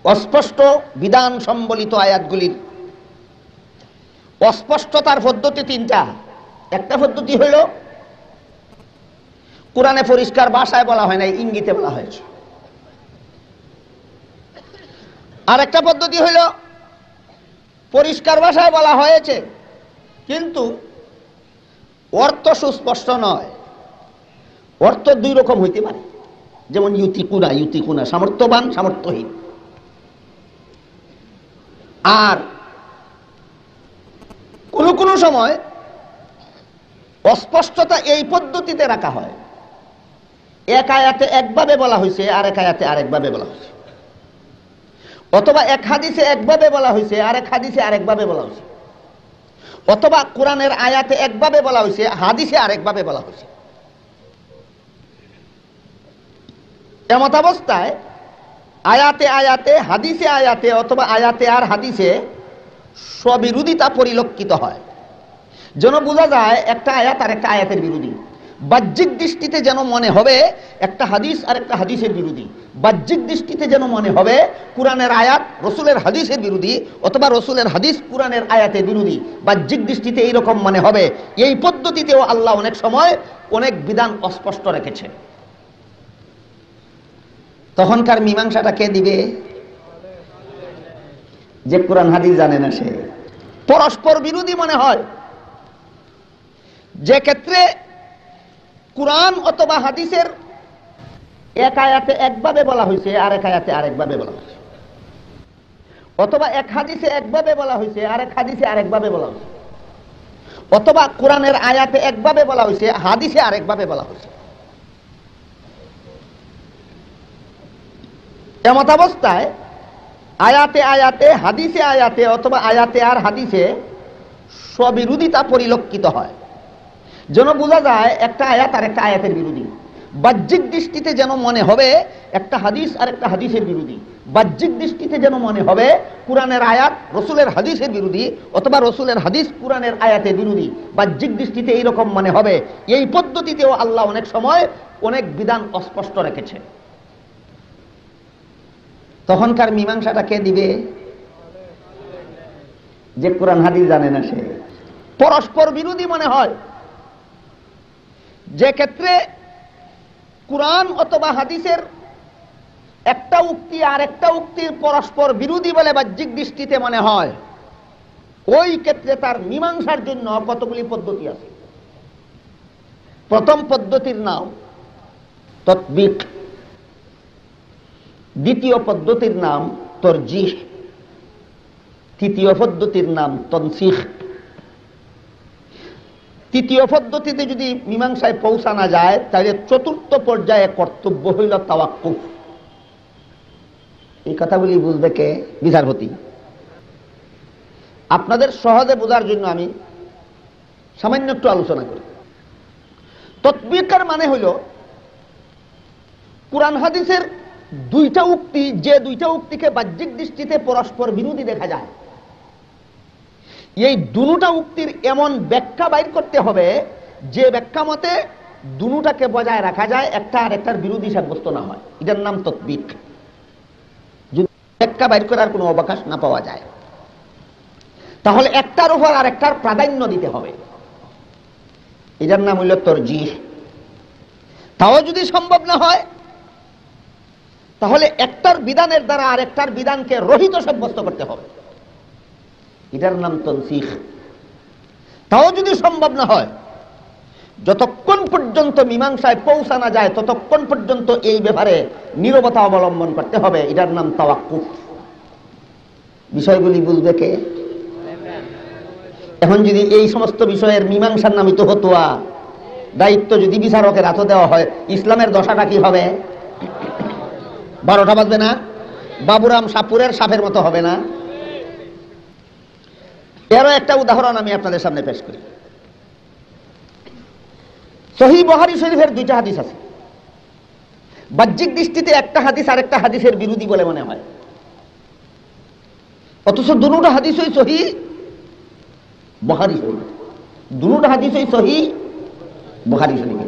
অস্পষ্ট বিধান সম্বলিত আয়াতগুলির অস্পষ্টতার পদ্ধতি তিনটা। একটা পদ্ধতি হইল কোরআনে পরিষ্কার ভাষায় বলা হয় নাই, ইঙ্গিতে বলা হয়েছে। আর একটা পদ্ধতি হইল পরিষ্কার ভাষায় বলা হয়েছে কিন্তু অর্থ সুস্পষ্ট নয়। অর্থ দুই রকম হইতে পারে, যেমন ইউতিকুনা সামর্থ্যবান, সামর্থ্যহীন। আর কোন সময় অস্পষ্টতা এই পদ্ধতিতে রাখা হয়, এক আয়াতে একভাবে বলা হয়েছে, আর এক আয়াতে আরেকভাবে বলা হয়েছে, অথবা এক হাদিসে একভাবে বলা হয়েছে, আর এক হাদিসে আরেকভাবে বলা হয়েছে, অথবা কোরআনের আয়াতে একভাবে বলা হয়েছে, হাদিসে আরেকভাবে বলা হয়েছে। এমত অবস্থায় আয়াতে আয়াতে, হাদিসে আয়াতে, অথবা আয়াতে আর হাদিসে স্ববিরোধিতা পরিলক্ষিত হয়। যেন বোঝা যায় একটা আয়াত আর একটা আয়াতের বিরোধী। বাহ্যিক দৃষ্টিতে যেন মনে হবে একটা হাদিস আর একটা হাদিসের বিরোধী। বাহ্যিক দৃষ্টিতে যেন মনে হবে কোরআনের আয়াত রসুলের হাদিসের বিরোধী, অথবা রসুলের হাদিস কোরআনের আয়াতের বিরোধী। বাহ্যিক দৃষ্টিতে এইরকম মনে হবে। এই পদ্ধতিতেও আল্লাহ অনেক সময় অনেক বিধান অস্পষ্ট রেখেছে। তখনকার মীমাংসাটা কে দিবে? যে কোরআন হাদিস জানে না সে। পরস্পর বিরোধী মনে হয়, যে ক্ষেত্রে কোরআন অথবা হাদিসের এক আয়াতে একভাবে বলা হয়েছে, আর এক আয়াতে আরেকভাবে বলা হয়েছে, অথবা এক হাদিসে একভাবে বলা হয়েছে, আর এক হাদিসে আরেকভাবে বলা হয়েছে, অথবা কোরআনের আয়াতে একভাবে বলা হয়েছে, হাদিসে আরেকভাবে বলা হয়েছে। এমত অবস্থায় আয়াতে আয়াতে, হাদিসে আয়াতে, অথবা আয়াতে আর হাদিসে স্ববিরোধিতা পরিলক্ষিত হয়, যেন বোঝা যায় একটা আয়াত আর একটা আয়াতের বিরোধী। বাহ্যিক দৃষ্টিতে যেন মনে হবে একটা হাদিস আর একটা হাদিসের বিরোধী, বাহ্যিক দৃষ্টিতে যেন মনে হবে কুরআনের আয়াত রসুলের হাদিসের বিরোধী, অথবা রসুলের হাদিস কুরআনের আয়াতের বিরোধী। বাহ্যিক দৃষ্টিতে এইরকম মনে হবে। এই পদ্ধতিতেও আল্লাহ অনেক সময় অনেক বিধান অস্পষ্ট রেখেছে। তখনকার মীমাংসাটা কে দিবে? যে কোরআন হাদিস জানে না সে। পরস্পর বিরোধী মনে হয়, যে ক্ষেত্রে কুরআন অথবা হাদিসের একটা উক্তি আর একটা উক্তির পরস্পর বিরোধী বলে বাহ্যিক দৃষ্টিতে মনে হয়, ওই ক্ষেত্রে তার মীমাংসার জন্য কতগুলি পদ্ধতি আছে। প্রথম পদ্ধতির নাম তাতবিক, দ্বিতীয় পদ্ধতির নাম তরজিহ, তৃতীয় পদ্ধতির নাম তনসিখ। তৃতীয় পদ্ধতিতে যদি মীমাংসায় পৌঁছানো যায়, তাহলে চতুর্থ পর্যায়ে কর্তব্য হইল তাওয়াক্কুফ। এই কথাগুলি বুঝবে কে? বিচারপতি। আপনাদের সহজে বোঝার জন্য আমি সামান্য একটু আলোচনা করি। তাতবিকের মানে হইল কুরআন হাদিসের দুইটা উক্তি, যে দুইটা উক্তিকে বাহ্যিক দৃষ্টিতে পরস্পর বিরোধী দেখা যায়, এই দুটা উক্তির এমন ব্যাখ্যা বাইর করতে হবে যে ব্যাখ্যা মতে দুটাকে বজায় রাখা যায়, একটা আর একটার বিরোধী সাব্যস্ত না হয়। এটার নাম তাতবিক। যদি ব্যাখ্যা বাইর করার কোনো অবকাশ না পাওয়া যায়, তাহলে একটার উপর আর একটার প্রাধান্য দিতে হবে। এটার নাম হইল তরজিহ। তাও যদি সম্ভব না হয়, তাহলে একটার বিধানের দ্বারা আর একটার বিধানকে রহিত সাব্যস্ত করতে হবে। এটার নাম তনসিখ। তাও যদি সম্ভব না হয়, যতক্ষণ পর্যন্ত মীমাংসায় পৌঁছানো যায় ততক্ষণ পর্যন্ত এই ব্যাপারে নীরবতা অবলম্বন করতে হবে। এটার নাম তাওয়াক্কুফ। বিষয়গুলি বুঝবে কে? এখন যদি এই সমস্ত বিষয়ের মীমাংসার নামিত হতোয়া দায়িত্ব যদি বিচারকের হাতে দেওয়া হয়, ইসলামের দশাটা কি হবে? 12টা বাজবে না? বাবুরাম সাপুরের সাপের মতো হবে না? এরও একটা উদাহরণ আমি আপনাদের সামনে পেশ করি। সহিহ বুখারী শরীফের দুইটা হাদিস আছে। বাহ্যিক দৃষ্টিতে একটা হাদিস আর একটা হাদিসের বিরোধী বলে মনে হয়, অথচ দুটো হাদিসই সহিহ বুখারী শরীফ। দুটো হাদিসই সহিহ বুখারী শরীফ।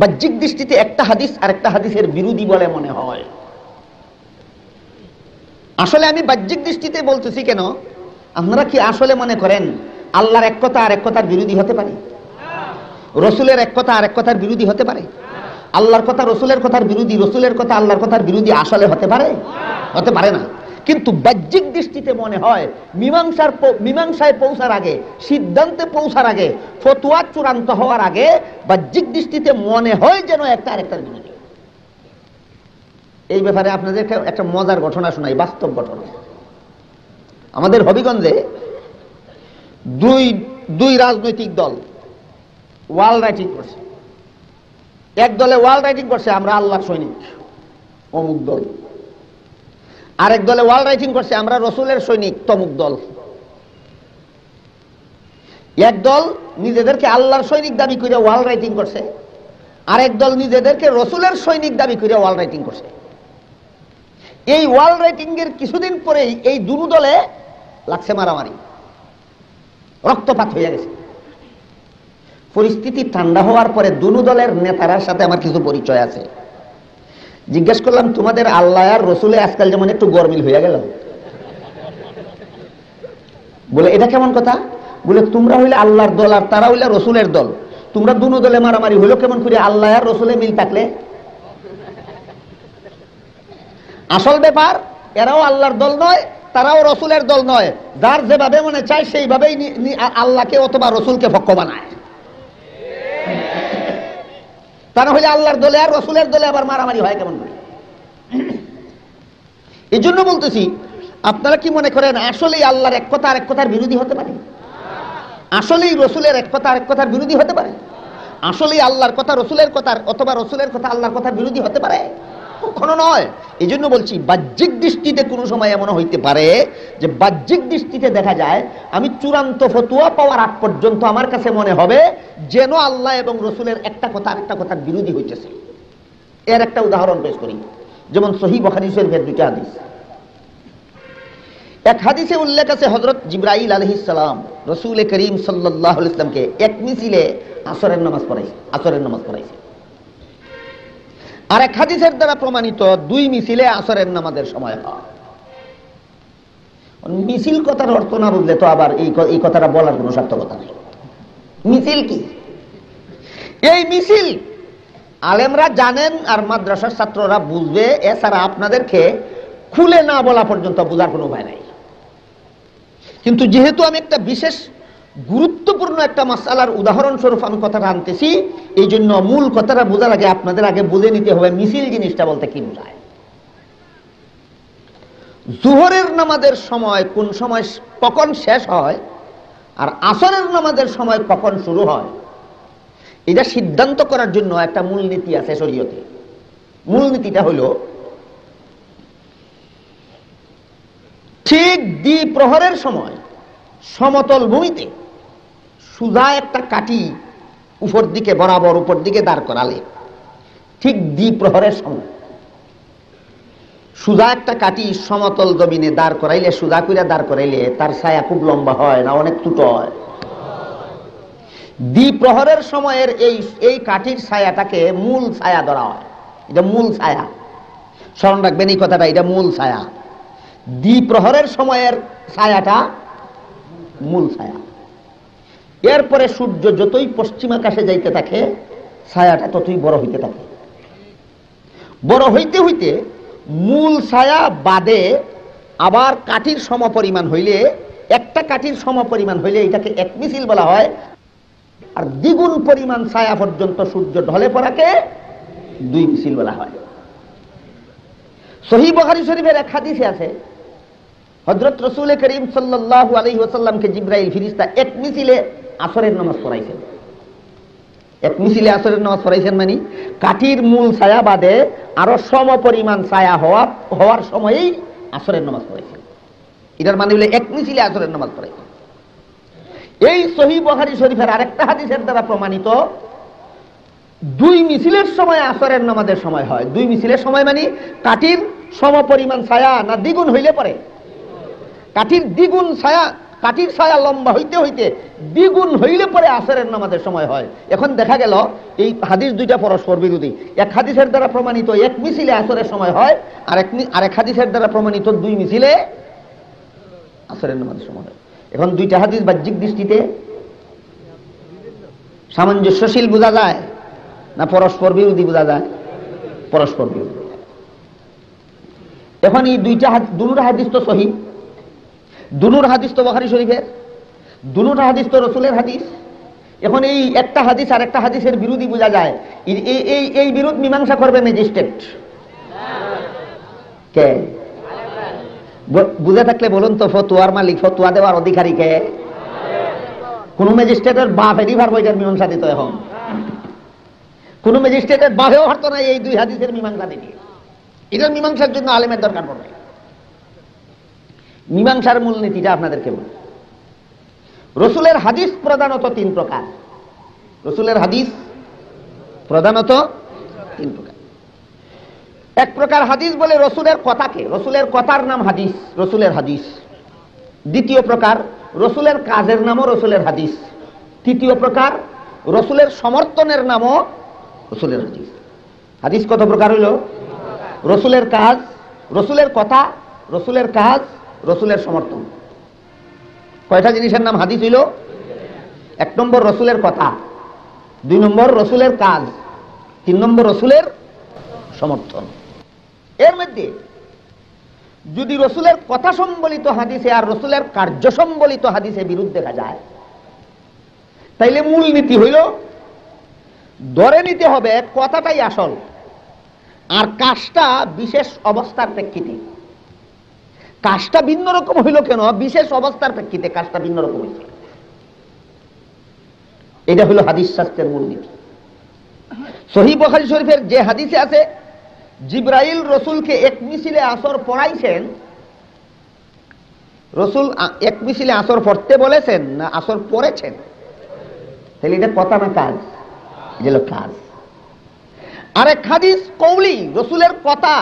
বাহ্যিক দৃষ্টিতে একটা হাদিস আর একটা হাদিসের বিরোধী বলে মনে হয়। আসলে আমি বাহ্যিক দৃষ্টিতে বলতেছি কেন? আপনারা কি আসলে মনে করেন আল্লাহর এক কথা আর এক কথার বিরোধী হতে পারে? রসুলের এক কথা আর এক কথার বিরোধী হতে পারে? আল্লাহর কথা রসুলের কথার বিরোধী, রসুলের কথা আল্লাহর কথার বিরোধী আসলে হতে পারে? হতে পারে না। কিন্তু বাহ্যিক দৃষ্টিতে মনে হয় মীমাংসায় পৌঁছার আগে, সিদ্ধান্তে পৌঁছার আগে, ফতোয়া চূড়ান্ত হওয়ার আগে বাহ্যিক দৃষ্টিতে মনে হয় যেন একটা আরেকটার বিরোধী। এই ব্যাপারে আপনাদের একটা মজার ঘটনা শোনাই, বাস্তব ঘটনা। আমাদের হবিগঞ্জে দুই রাজনৈতিক দল ওয়াল রাইটিং করছে। এক দলে ওয়াল রাইটিং করছে আমরা আল্লাহর সৈনিক অমুক দল, আরেক দলে ওয়াল রাইটিং করছে আমরা রসুলের সৈনিক তমুক দল। এক দল নিজেদেরকে আল্লাহর সৈনিক দাবি করে ওয়াল রাইটিং করছে, আরেক দল নিজেদেরকে রসুলের সৈনিক দাবি করে ওয়াল রাইটিং করছে। এই ওয়াল রাইটিং এর কিছুদিন পরেই এই দুটো দলে লাগছে মারামারি, রক্তপাত হয়ে গেছে। পরিস্থিতি ঠান্ডা হওয়ার পরে দুটো দলের নেতারার সাথে আমার কিছু পরিচয় আছে। জিজ্ঞেস করলাম, তোমাদের আল্লাহ আর রসুলে আজকাল যেমন একটু গরমিল হয়ে গেল। বলে এটা কেমন কথা? বলে তোমরা হইলে আল্লাহর দল আর তারা হইলে রসুলের দল, তোমরা দুটো দলে মারামারি হইলো কেমন করে? আল্লাহ আর রসুলে মিল থাকলে। আসল ব্যাপার এরাও আল্লাহর দল নয়, তারাও রসুলের দল নয়। যার যেভাবে মনে চায় সেইভাবেই আল্লাহকে অথবা রসুলকে পক্ষ বানায়। তা না হলে আল্লাহর দলে আর রসুলের দলে আবার মারামারি হয় কেমন করে? এই জন্য বলতেছি, আপনারা কি মনে করেন আসলেই আল্লাহর এক কথা আর এক কথার বিরোধী হতে পারে? আসলেই রসুলের এক কথা আর এক কথার বিরোধী হতে পারে? আসলেই আল্লাহর কথা রসুলের কথা অথবা রসুলের কথা আল্লাহর কথার বিরোধী হতে পারে? কখনো নয়। এই জন্য বলছি বাহ্যিক দৃষ্টিতে কোনো সময় এমন হইতে পারে যে বাহ্যিক দৃষ্টিতে দেখা যায় আমি চূড়ান্ত ফতোয়া পাওয়ার আগ পর্যন্ত আমার কাছে মনে হবে যেন আল্লাহ এবং রসুলের একটা কথা আরেকটা কথার বিরোধী হইতেছে। এর একটা উদাহরণ পেশ করি, যেমন সহিহ বুখারী শরীফের দুইটা হাদিস। এক হাদিসে উল্লেখ আছে হযরত জিবরাইল আলাইহিস সালাম রাসূল করিম সাল্লাল্লাহু আলাইহি ওয়াসাল্লামকে এক মিছিলে আসরের নামাজ পড়াইছে। আর এক হাদিসের দ্বারা প্রমাণিত দুই মিছিলে আসরের নামাজের সময় হয়। মিছিল কথার অর্থ না বুঝলে তো আবার এই কথাটা বলার কোনো সার্থকতা নেই। মিছিল কি? এই মিছিল আলেমরা জানেন আর মাদ্রাসার ছাত্ররা বুঝবে, এছাড়া আপনাদেরকে খুলে না বলা পর্যন্ত বোঝার কোনো উপায় নাই। কিন্তু যেহেতু আমি একটা বিশেষ গুরুত্বপূর্ণ একটা মাসআলার উদাহরণ স্বরূপ আমি কথাটা আনতেছি, এই জন্য মূল কথাটা বোঝার আগে আপনাদের আগে বুঝে নিতে হবে মিছিল জিনিসটা বলতে কি বোঝায়। জোহরের নামাজের সময় কোন সময় কখন শেষ হয় আর আসরের নামাজের সময় কখন শুরু হয়, এটা সিদ্ধান্ত করার জন্য একটা মূলনীতি আছে শরীয়তে। মূলনীতিটা হলো ঠিক দ্বিপ্রহরের সময় সমতল ভূমিতে সুজা একটা কাঠি উপর দিকে বরাবর উপর দিকে দাঁড় করালে, ঠিক দ্বিপ্রহরের সময় সুজা একটা কাঠি সমতল জমিনে দাঁড় করাইলে, সুজা কইরা দাঁড় করাইলে তার ছায়া খুব লম্বা হয় না অনেক ছোট হয়? দ্বিপ্রহরের সময়ের এই কাঠির ছায়াটাকে মূল ছায়া ধরা হয়। এটা মূল ছায়া, স্মরণ রাখবেন এই কথাটা, এটা মূল ছায়া। দ্বিপ্রহরের সময়ের ছায়াটা মূল ছায়া। এরপরে সূর্য যতই পশ্চিম আকাশে যাইতে থাকে ছায়াটা ততই বড় হইতে থাকে। বড় হইতে হইতে মূল ছায়া বাদে আবার কাঠির সমপরিমাণ হইলে, একটা কাঠির সমপরিমাণ হইলে এটাকে এক মিছিল বলা হয়। আর দ্বিগুণ পরিমাণ ছায়া পর্যন্ত সূর্য ঢলে পড়াকে দুই মিছিল বলা হয়। সহিহ বুখারী শরীফের এক হাদিসে আছে হযরত রাসূল করিম সাল্লাল্লাহু আলাইহি ওয়াসাল্লামকে জিবরাইল ফেরেশতা এক মিছিলে আসরের নামাজ পড়াইছেন। এক মিছিলে আসরের নামাজ পড়াইছেন মানে কাঠির মূল ছায়া বাদে আরো সমপরিমাণ ছায়া হওয়ার সময়েই আসরের নামাজ পড়াইছেন। এটার মানে হলো এক মিছিলে আসরের নামাজ পড়াইছেন। এই সহিহ বুখারী শরীফের আরেকটা হাদিসের দ্বারা প্রমাণিত দুই মিছিলের সময় আসরের নামাজের সময় হয়। দুই মিছিলের সময় মানে কাঠির সমপরিমাণ ছায়া না দ্বিগুণ হইলে পরে কাঠির দ্বিগুণ ছায়া, কাঠির ছায়া লম্বা হইতে হইতে দ্বিগুণ হইলে পরে আসরের নামাজের সময় হয়। এখন দেখা গেল এই হাদিস দুইটা পরস্পর বিরোধী। এক হাদিসের দ্বারা প্রমাণিত এক মিছিলে আসরের সময় হয়, আরেক হাদিসের দ্বারা প্রমাণিত দুই মিছিলে আসরের নামাজের সময় হয়। এখন দুইটা হাদিস বাহ্যিক দৃষ্টিতে সামঞ্জস্যশীল বোঝা যায় না পরস্পর বিরোধী বোঝা যায়? পরস্পর বিরোধী। এখন এই দুটো হাদিস তো সহিহ, দুটো হাদিস তো বুখারী শরীফের, দুটো হাদিস তো রাসূলের হাদিস। এখন এই একটা হাদিস আর একটা হাদিসের বিরোধী বোঝা যায়, এই বিরোধ মীমাংসা করবে ম্যাজিস্ট্রেট কে? বুঝে থাকলে বলুন তো, ফতোয়ার মালিক, ফতোয়া দেওয়ার অধিকারী কে? কোন ম্যাজিস্ট্রেটের বাপেরই পারবো এটার মীমাংসা দিতে। এখন কোন ম্যাজিস্ট্রেটের বাপেও পারতো না এই দুই হাদিসের মীমাংসা দিতে। এটার মীমাংসার জন্য আলেমের দরকার পড়বে। মীমাংসার মূলনীতিটা আপনাদেরকে বলি। রাসূলের হাদিস প্রধানত তিন প্রকার। রাসূলের হাদিস প্রধানত তিন প্রকার। এক প্রকার হাদিস বলে রাসূলের কথাকে, রাসূলের কথার নাম হাদিস, রাসূলের হাদিস। দ্বিতীয় প্রকার রাসূলের কাজের নামও রাসূলের হাদিস। তৃতীয় প্রকার রাসূলের সমর্থনের নামও রাসূলের হাদিস। হাদিস কত প্রকার হইল? রাসূলের কাজ, রাসূলের কথা, রাসূলের কাজ, রাসূলের সমর্থন। কয়টা জিনিসের নাম হাদিস হইল? এক নম্বর রাসূলের কথা, দুই নম্বর রাসূলের কাজ, তিন নম্বর রাসূলের সমর্থন। এর মধ্যে যদি রাসূলের কথা সম্বলিত হাদিসে আর রাসূলের কার্য সম্বলিত হাদিসে বিরোধ দেখা যায়, তাইলে মূলনীতি হইল ধরে নিতে হবে কথাটাই আসল আর কাজটা বিশেষ অবস্থার প্রেক্ষিতে। কাজটা ভিন্ন রকম হইল কেন? বিশেষ অবস্থার প্রেক্ষিতে কাজটা ভিন্ন রকম হয়েছে। এটা হলো হাদিস শাস্ত্রের মূলনীতি। সহিহ বুখারী শরীফের যে হাদিসে আছে জিব্রাইল রসুলকে এক মিছিলে আসর পড়াইছেন, রসুল এক মিছিলে আসর পড়তে বলেছেন না আসর পড়েছেন? তাহলে এটা কথা না কাজ? এটা কাজ। আরেক হাদিস কৌলি, রসুলের কথা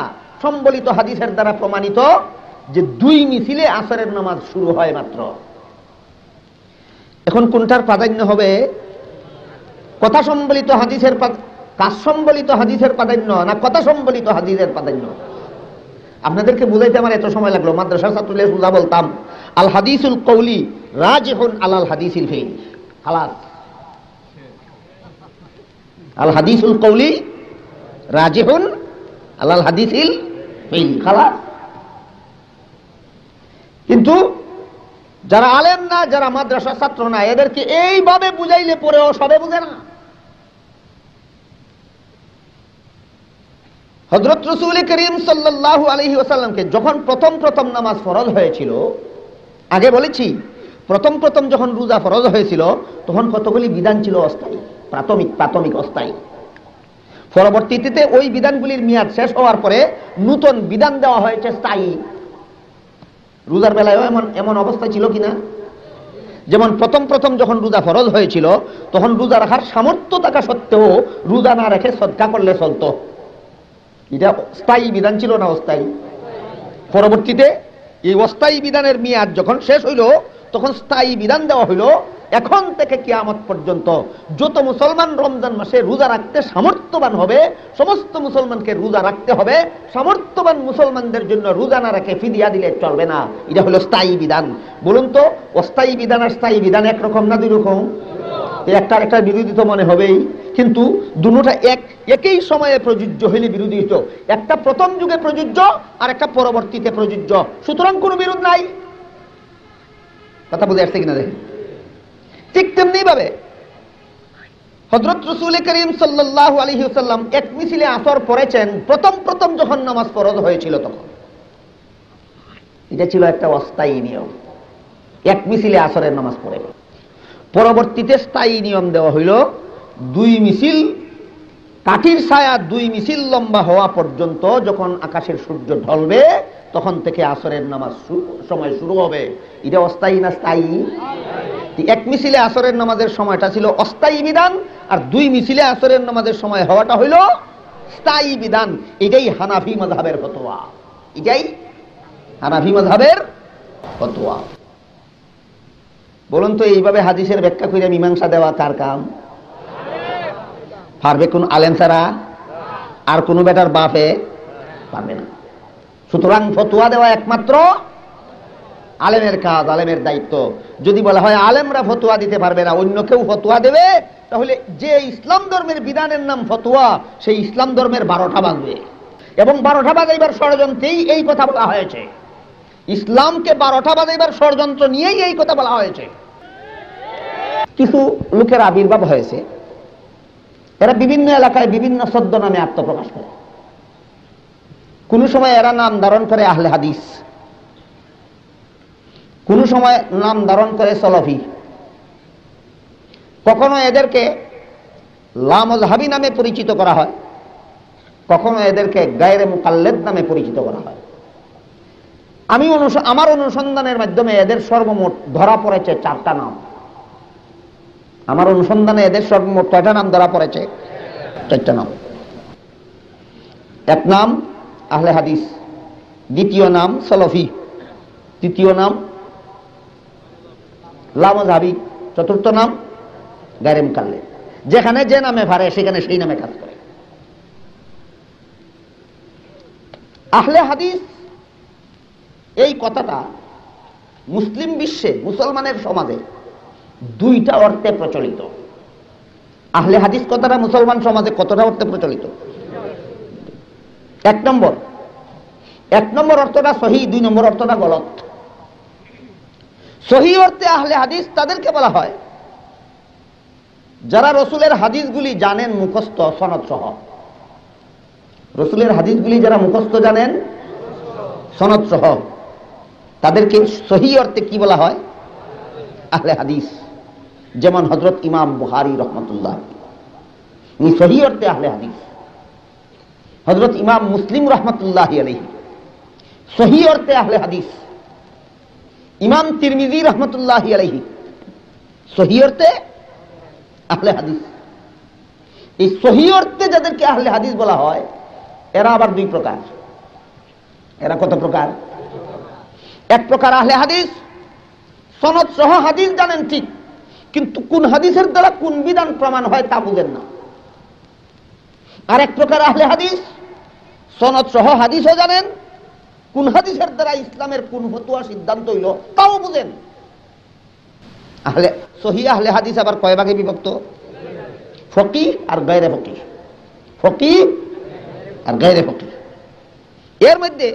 সম্বলিত হাদিসের দ্বারা প্রমাণিত যে 2 মিছিলে আসরের নামাজ শুরু হয় মাত্র। এখন কোনটার প্রাধান্য হবে? কথা সম্বলিত হাদিসের, কাজ সম্বলিত হাদিসের প্রাধান্য না কথা সম্বলিত হাদিসের প্রাধান্য? আপনাদেরকে বুঝাইতে আমার এত সময় লাগলো। মাদ্রাসা ছাত্রদের সুজা বলতাম আল হাদিসুল কৌলি রাজিহুন আলাল হাদিসিল ফিল। খালাস। আল হাদিসুল কৌলি রাজিহুন আলাল হাদিসিল ফিল। খালাস। কিন্তু যারা আলেম না, যারা মাদ্রাসা ছাত্র না, এদেরকে এইভাবে বুঝাইলে পরেও সবে বুঝে না। হযরত রাসূল করিম সাল্লাল্লাহু আলাইহি ওয়াসাল্লামকে যখন প্রথম নামাজ ফরজ হয়েছিল, আগে বলেছি প্রথম যখন রোজা ফরজ হয়েছিল তখন কতগুলি বিধান ছিল অস্থায়ী, প্রাথমিক অস্থায়ী। পরবর্তীতে ওই বিধানগুলির মেয়াদ শেষ হওয়ার পরে নতুন বিধান দেওয়া হয়েছে স্থায়ী। রোজার বেলায় এমন অবস্থা ছিল কিনা? যেমন প্রথম যখন রোজা ফরজ হয়েছিল তখন রোজা রাখার সামর্থ্য থাকা সত্ত্বেও রোজা না রেখে সদকা করলে চলত। এটা স্থায়ী বিধান ছিল না অস্থায়ী? পরবর্তীতে এই অস্থায়ী বিধানের মেয়াদ যখন শেষ হইল তখন স্থায়ী বিধান দেওয়া হইল, এখন থেকে কিয়ামত পর্যন্ত যত মুসলমান রমজান মাসে রোজা রাখতে সামর্থ্যবান হবে সমস্ত মুসলমানকে রোজা রাখতে হবে। সামর্থ্যবান মুসলমানদের জন্য রোজা না রেখে ফিদিয়া দিলে চলবে না। এটা হলো স্থায়ী বিধান। বলুন তো, অস্থায়ী বিধান আর স্থায়ী বিধান একরকম না দুই রকম? একটা বিরোধী তো মনে হবেই, কিন্তু দুটোটা একই সময়ে প্রযোজ্য হইলে বিরোধী হতো। একটা প্রথম যুগে প্রযোজ্য আর একটা পরবর্তীতে প্রযোজ্য, সুতরাং কোনো বিরোধ নাই। কথা বুঝে আসছে কিনা দেখেন। ঠিক তেমনি ভাবে হযরত রাসূল করিম সাল্লাল্লাহু আলাইহি ওয়াসাল্লাম এক মিছিলে আসর পড়েছেন প্রথম যখন নামাজ ফরজ হয়েছিল তখন। এটা ছিল একটা অস্থায়ী নিয়ম, এক মিছিলে আসরের নামাজ পড়ে। পরবর্তীতে স্থায়ী নিয়ম দেওয়া হইল 2 মিছিল, কাঠির ছায়া 2 মিছিল লম্বা হওয়া পর্যন্ত যখন আকাশের সূর্য ঢলবে তখন থেকে আসরের নামাজ সময় শুরু হবে। এটা অস্থায়ী না স্থায়ী? এক মিছিলে আসরের নামাজের সময়টা ছিল অস্থায়ী বিধান, আর 2 মিছিলে আসরের নামাজের সময় হওয়াটা হইল স্থায়ী বিধান। এটাই হানাফি মাযহাবের ফতোয়া। এটাই হানাফি মাযহাবের ফতোয়া। বলুন তো, এইভাবে হাদিসের ব্যাখ্যা করে মীমাংসা দেওয়া কার কাম? পারবে কোন আলেম ছাড়া? আর কোন বেটার বাপে পারবে না। সুতরাং ফতোয়া দেওয়া একমাত্র আলেমের কাজ, আলেমের দায়িত্ব। যদি বলা হয় আলেমরা ফতোয়া দিতে পারবে না, অন্য কেউ ফতোয়া দেবে, তাহলে যে ইসলাম ধর্মের বিধানের নাম ফতোয়া সেই ইসলাম ধর্মের 12টা বাজবে। এবং 12টা বাজাইবার ষড়যন্ত্রেই এই কথা বলা হয়েছে। ইসলামকে 12টা বাজাইবার ষড়যন্ত্র নিয়েই এই কথা বলা হয়েছে। কিছু লোকের আবির্ভাব হয়েছে, এরা বিভিন্ন এলাকায় বিভিন্ন ছদ্ম নামে আত্মপ্রকাশ করে। কোন সময় এরা নাম ধারণ করে আহলে হাদিস, কোন সময় নাম ধারণ করে সলফি, কখনো এদেরকে লামযহাবি নামে পরিচিত করা হয়, কখনো এদেরকে গায়রে মুকাল্লিদ নামে পরিচিত করা হয়। আমার অনুসন্ধানের মাধ্যমে এদের সর্বমোট ধরা পড়েছে 4টা নাম। আমার অনুসন্ধানে এদের সর্বমোট কয়টা নাম ধরা পড়েছে? 4টা নাম। এক নাম আহলে হাদিস, দ্বিতীয় নাম সলফি, তৃতীয় নাম লামযহাবি, চতুর্থ নাম গায়রে মুকাল্লিদ। যেখানে যে নামে পারে সেখানে সেই নামে কাজ করে। আহলে হাদিস এই কথাটা মুসলিম বিশ্বে, মুসলমানের সমাজে 2টা অর্থে প্রচলিত। আহলে হাদিস কথাটা মুসলমান সমাজে কতটা অর্থে প্রচলিত? এক নম্বর অর্থটা সহি, 2 নম্বর অর্থটা গলত। সহি অর্থে আহলে হাদিস তাদেরকে বলা হয় যারা রসুলের হাদিসগুলি জানেন মুখস্থ সনদ সহ। রসুলের হাদিসগুলি যারা মুখস্থ জানেন সনদ সহ, তাদেরকে সহি অর্থে কি বলা হয়? আহলে হাদিস। যেমন হযরত ইমাম বুখারী রাহমাতুল্লাহ, ইনি সহি অর্থে আহলে হাদিস। হযরত ইমাম মুসলিম রাহমাতুল্লাহি আলাইহি সহিহ অর্থে আহলে হাদিস, ইমাম তিরমিজি রাহমাতুল্লাহি আলাইহি সহিহ অর্থে আহলে হাদিস। এই সহিহ অর্থে যাদেরকে আহলে হাদিস বলা হয় এরা আবার দুই প্রকার। এরা কত প্রকার? এক প্রকার আহলে হাদিস সনদ সহ হাদিস জানেন ঠিক, কিন্তু কোন হাদিসের দ্বারা কোন বিধান প্রমাণ হয় তা বুঝেন না। আর এক প্রকার আহলে হাদিস সনদ সহ হাদিসও জানেন, কোন হাদিসের দ্বারা ইসলামের কোন ফতোয়া সিদ্ধান্ত হইল তাও বুঝেন। আহলে সহিহ আহলে হাদিস আবার কয় ভাগে বিভক্ত? ফকিহ আর গায়রে ফকিহ। ফকিহ আর গায়রে ফকিহ। এর মধ্যে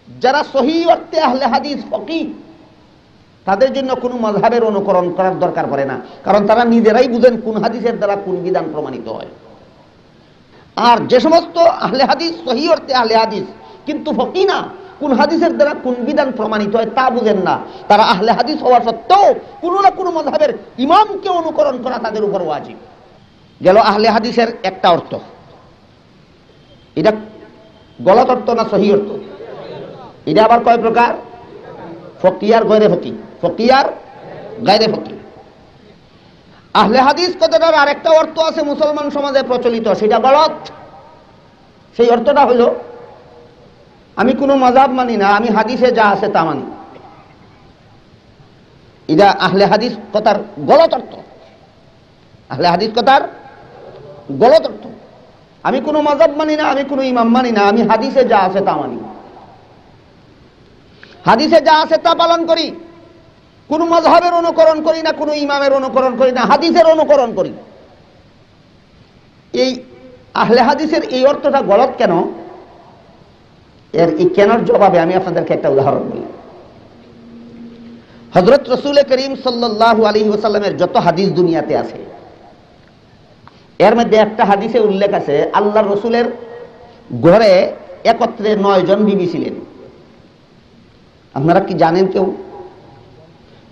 যারা সহিহ অর্থে আহলে হাদিস ফকিহ, তাদের জন্য কোনো মাযহাবের অনুকরণ করার দরকার পড়ে না, কারণ তারা নিজেরাই বুঝেন কোন হাদিসের দ্বারা কোন বিধান প্রমাণিত হয়। আর যে সমস্ত আহলে হাদিস সহিহ অর্থে আহলে হাদিস কিন্তু ফকিহ না, কোন হাদিসের দ্বারা কোন বিধান প্রমাণিত হয় তা বুঝেন না, তারা আহলে হাদিস হওয়া সত্ত্বেও কোনো না কোনো মাযহাবের ইমামকে অনুকরণ করা তাদের উপর ওয়াজিব। গেল আহলে হাদিসের একটা অর্থ। এটা গলত অর্থ না সহিহ অর্থ? এটা আবার কয় প্রকার? ফকিহ আর গায়রে ফকিহ। ফকিহ আর গায়রে ফকিহ। আহলে হাদিস কথাটার আরেকটা অর্থ আছে মুসলমান সমাজে প্রচলিত, সেটা গলত। সেই অর্থটা হলো আমি কোনো মাযহাব মানি না, আমি হাদিসে যা আছে তা মানি। এটা আহলে হাদিস কথার গলত অর্থ। আহলে হাদিস কথার গলত অর্থ। আমি কোনো মাযহাব মানি না, আমি কোনো ইমাম মানি না, আমি হাদিসে যা আছে তা মানি। হাদিসে যা আছে তা পালন করি, কোন মাযহাবের অনুকরণ করি না, কোন ইমামের অনুকরণ করি না, হাদিসের অনুকরণ করি। এই আহলে হাদিসের এই অর্থটা গলত কেন? এর এই কেনর জবাবে আমি আপনাদেরকে একটা উদাহরণ বলি। হযরত রাসূল করিম সাল্লাল্লাহু আলাইহি ওয়াসাল্লামের যত হাদিস দুনিয়াতে আছে, এর মধ্যে একটা হাদিসে উল্লেখ আছে আল্লাহর রাসূলের ঘরে একত্রে 9 জন বিবি ছিলেন। আপনারা কি জানেন কেউ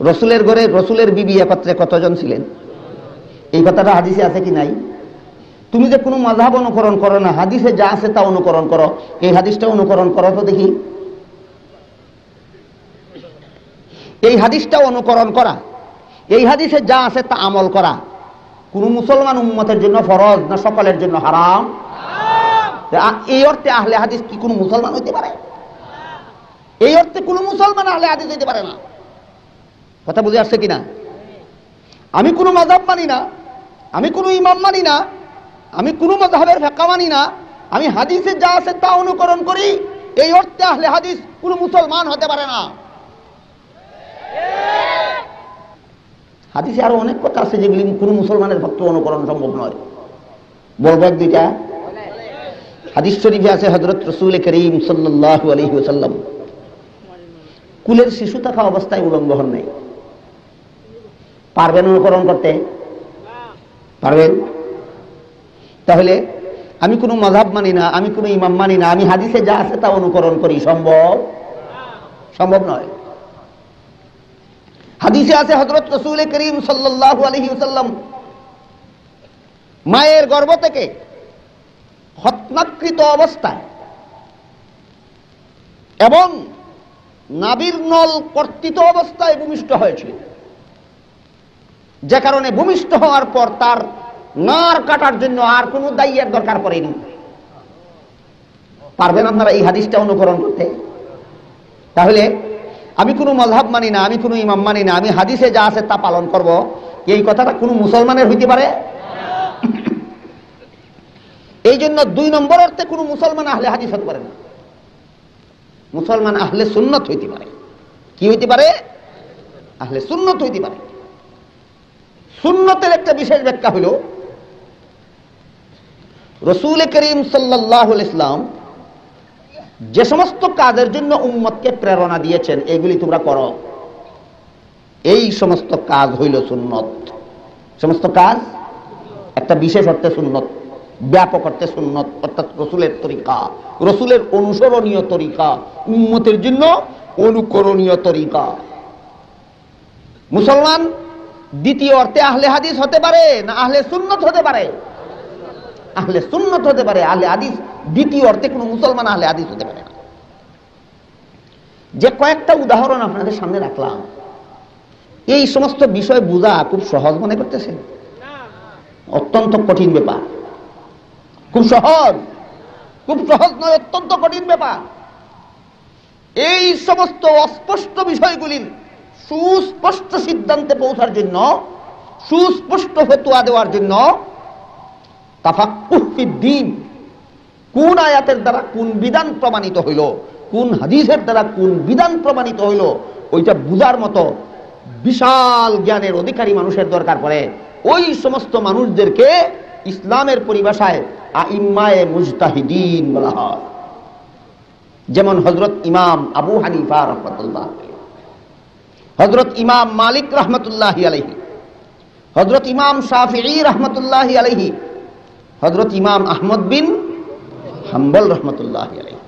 রসুলের ঘরে রসুলের বিবি একত্রে কতজন ছিলেন? এই কথাটা হাদিসে আছে কি নাই? তুমি যে কোনো মাযহাব অনুকরণ করো না, হাদিসে যা আছে তা অনুকরণ করো, এই হাদিসটা অনুকরণ করো তো দেখি। এই হাদিসটা অনুকরণ করা, এই হাদিসে যা আছে তা আমল করা কোন মুসলমান উম্মতের জন্য ফরজ না সকলের জন্য হারাম? এই অর্থে আহলে হাদিস কি কোনো মুসলমান হইতে পারে? এই অর্থে কোনো মুসলমান আহলে হাদিস হইতে পারে না। কথা বুঝে আসছে কিনা? আমি কোনো মাযহাব মানি না, আমি কোনো ইমাম মানি না, আমি কোনো মাযহাবের ফিকহ মানি না, আমি হাদিসে যা আছে তা অনুকরণ করি, এই অর্থে আহলে হাদিস কোনো মুসলমান হতে পারে না। হাদিসে আরো অনেক কথা আছে যেগুলি কোনো মুসলমানের পক্ষে অনুকরণ সম্ভব নয়। বলবো এক দুইটা। হাদিস শরীফে আছে হযরত রাসূল করিম সাল্লাল্লাহু আলাইহি ওয়াসাল্লাম কুলের শিশু থাকা অবস্থায় উলঙ্গ হন নাই। পারবেন অনুকরণ করতে? পারবেন? তাহলে আমি কোনো মাযহাব মানি না, আমি কোনো ইমাম মানি না, আমি হাদিসে যা আছে তা অনুকরণ করি, সম্ভব? সম্ভব নয়। হাদিসে আছে হযরত রাসূল করিম সাল্লাল্লাহু আলাইহি ওয়াসাল্লাম মায়ের গর্ভ থেকে খতনাকৃত অবস্থায় এবং নাভির নল কর্তিত অবস্থায় ভূমিষ্ঠ হয়েছে, যে কারণে ভূমিষ্ঠ হওয়ার পর তার নার কাটার জন্য আর কোনো দাইয়ের দরকার পড়েনি। পারবেন আপনারা এই হাদিসটা অনুকরণ করতে? তাহলে আমি কোনো মাযহাব মানি না, আমি কোনো ইমাম মানি না, আমি হাদিসে যা আছে তা পালন করব, এই কথাটা কোনো মুসলমানের হইতে পারে? এই জন্য 2 নম্বর অর্থে কোনো মুসলমান আহলে হাদিস হতে পারে না। মুসলমান আহলে সুন্নত হইতে পারে। কি হইতে পারে? আহলে সুন্নত হইতে পারে। সুন্নতের একটা বিশেষ ব্যাখ্যা হলো রাসূল করিম সাল্লাল্লাহু আলাইহি ওয়াসাল্লাম যে সমস্ত কাজের জন্য উম্মতকে প্রেরণা দিয়েছেন এগুলি তোমরা করো, এই সমস্ত কাজ হইল সুন্নত। সমস্ত কাজ একটা বিশেষ অর্থে সুন্নত, ব্যাপক অর্থে সুন্নত, অর্থাৎ রসুলের তরিকা, রসুলের অনুসরণীয় তরিকা, উম্মতের জন্য অনুকরণীয় তরিকা। মুসলমান দ্বিতীয় অর্থে আহলে হাদিস হতে পারে না আহলে সুন্নত হতে পারে? আহলে সুন্নত হতে পারে। আহলে হাদিস দ্বিতীয় অর্থে কোনো মুসলমান আহলে হাদিস হতে পারে না। যে কয়েকটা উদাহরণ আপনাদের সামনে রাখলাম, এই সমস্ত বিষয় বোঝা খুব সহজ মনে করতেছেন? অত্যন্ত কঠিন ব্যাপার। খুব সহজ নয়, অত্যন্ত কঠিন ব্যাপার। এই সমস্ত অস্পষ্ট বিষয়গুলির সুস্পষ্ট সিদ্ধান্তে পৌঁছার জন্য, সুস্পষ্ট ফতোয়া দেওয়ার জন্য তাফাক্কুহ ফিদ্দীন, কোন আয়াতের দ্বারা কোন বিধান প্রমাণিত হইল, কোন হাদিসের দ্বারা কোন বিধান প্রমাণিত হইল, ওইটা বুঝার মতো বিশাল জ্ঞানের অধিকারী মানুষের দরকার পড়ে। ওই সমস্ত মানুষদেরকে ইসলামের পরিভাষায় আইম্মায়ে মুজতাহিদিন বলা হয়। যেমন হযরত ইমাম আবু হানিফা রাহমাতুল্লাহ, হযরত ইমাম মালিক রাহমাতুল্লাহি আলাইহি, হযরত ইমাম শাফিঈ রাহমাতুল্লাহি আলাইহি, হযরত ইমাম আহমদ বিন হাম্বল রাহমাতুল্লাহি আলাইহি।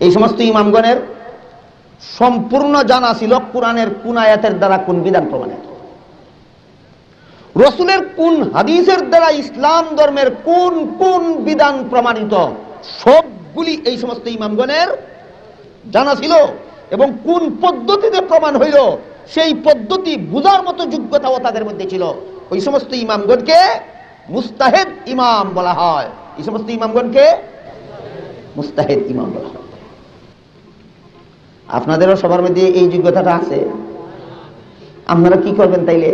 এই সমস্ত ইমামগণের সম্পূর্ণ জানা ছিল কোরআনের কোন আয়াতের দ্বারা কোন বিধান প্রমাণিত, রাসূলের কোন হাদিসের দ্বারা ইসলাম ধর্মের কোন কোন বিধান প্রমাণিত, সবগুলি এই সমস্ত ইমামগণের জানা ছিল। এবং কোন পদ্ধতিতে প্রমাণ হইল সেই পদ্ধতি বুঝার মতো যোগ্যতাও তাদের মধ্যে ছিল। ওই সমস্ত ইমামগণকে মুস্তাহিদ ইমাম বলা হয়। এই সমস্ত ইমামগণকে মুস্তাহিদ ইমাম বলা হয়। আপনাদেরও সবার মধ্যে এই যোগ্যতাটা আছে। আপনারা কি করবেন তাইলে?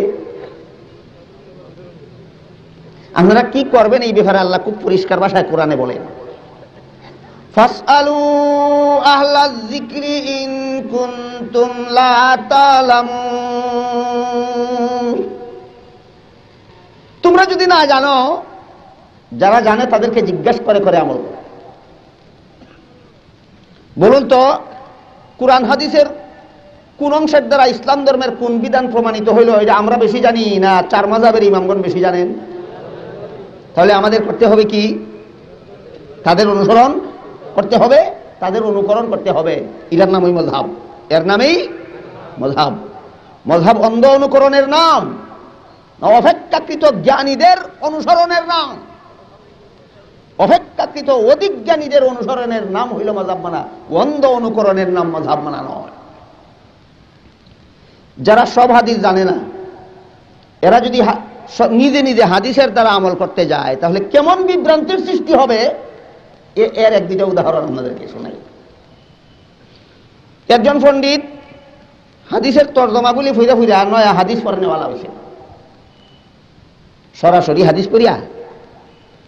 আপনারা কি করবেন এই ব্যাপারে আল্লাহ খুব পরিষ্কার ভাষায় কোরআনে বলেন, ফাসআলু আহলায যিকরি ইন কুনতুম লা তা'লামুন। তোমরা যদি না জানো, যারা জানে তাদেরকে জিজ্ঞাসা করে করে আমল করো। বলুন তো, কুরআন হাদিসের কোন অংশের দ্বারা ইসলাম ধর্মের কোন বিধান প্রমাণিত হইল, এটা আমরা বেশি জানি না চার মাযহাবের ইমামগণ বেশি জানেন? তাহলে আমাদের করতে হবে কি? তাদের অনুসরণ করতে হবে, তাদের অনুকরণ করতে হবে। এর নামই মাযহাব, এর নামেই মাযহাব। মাযহাব অন্ধ অনুকরণের নাম, অপেক্ষাকৃত জ্ঞানীদের অনুসরণের নাম। অপেক্ষাকৃত অধিক জ্ঞানীদের অনুসরণের নাম হইল মাযহাব মানা, অন্ধ অনুকরণের নাম মাযহাব মানা নয়। যারা সব হাদিস জানে না, এরা যদি নিজে নিজে হাদিসের দ্বারা আমল করতে যায়, তাহলে কেমন বিভ্রান্তির সৃষ্টি হবে, এর এক দুইটা উদাহরণ আপনাদেরকে শোনাই। একজন পণ্ডিত হাদিসের তর্জমাগুলি ফুইরা ফুইরা নয়া হাদিস পড়নেওয়ালা হয়েছে। সরাসরি হাদিস পড়িয়া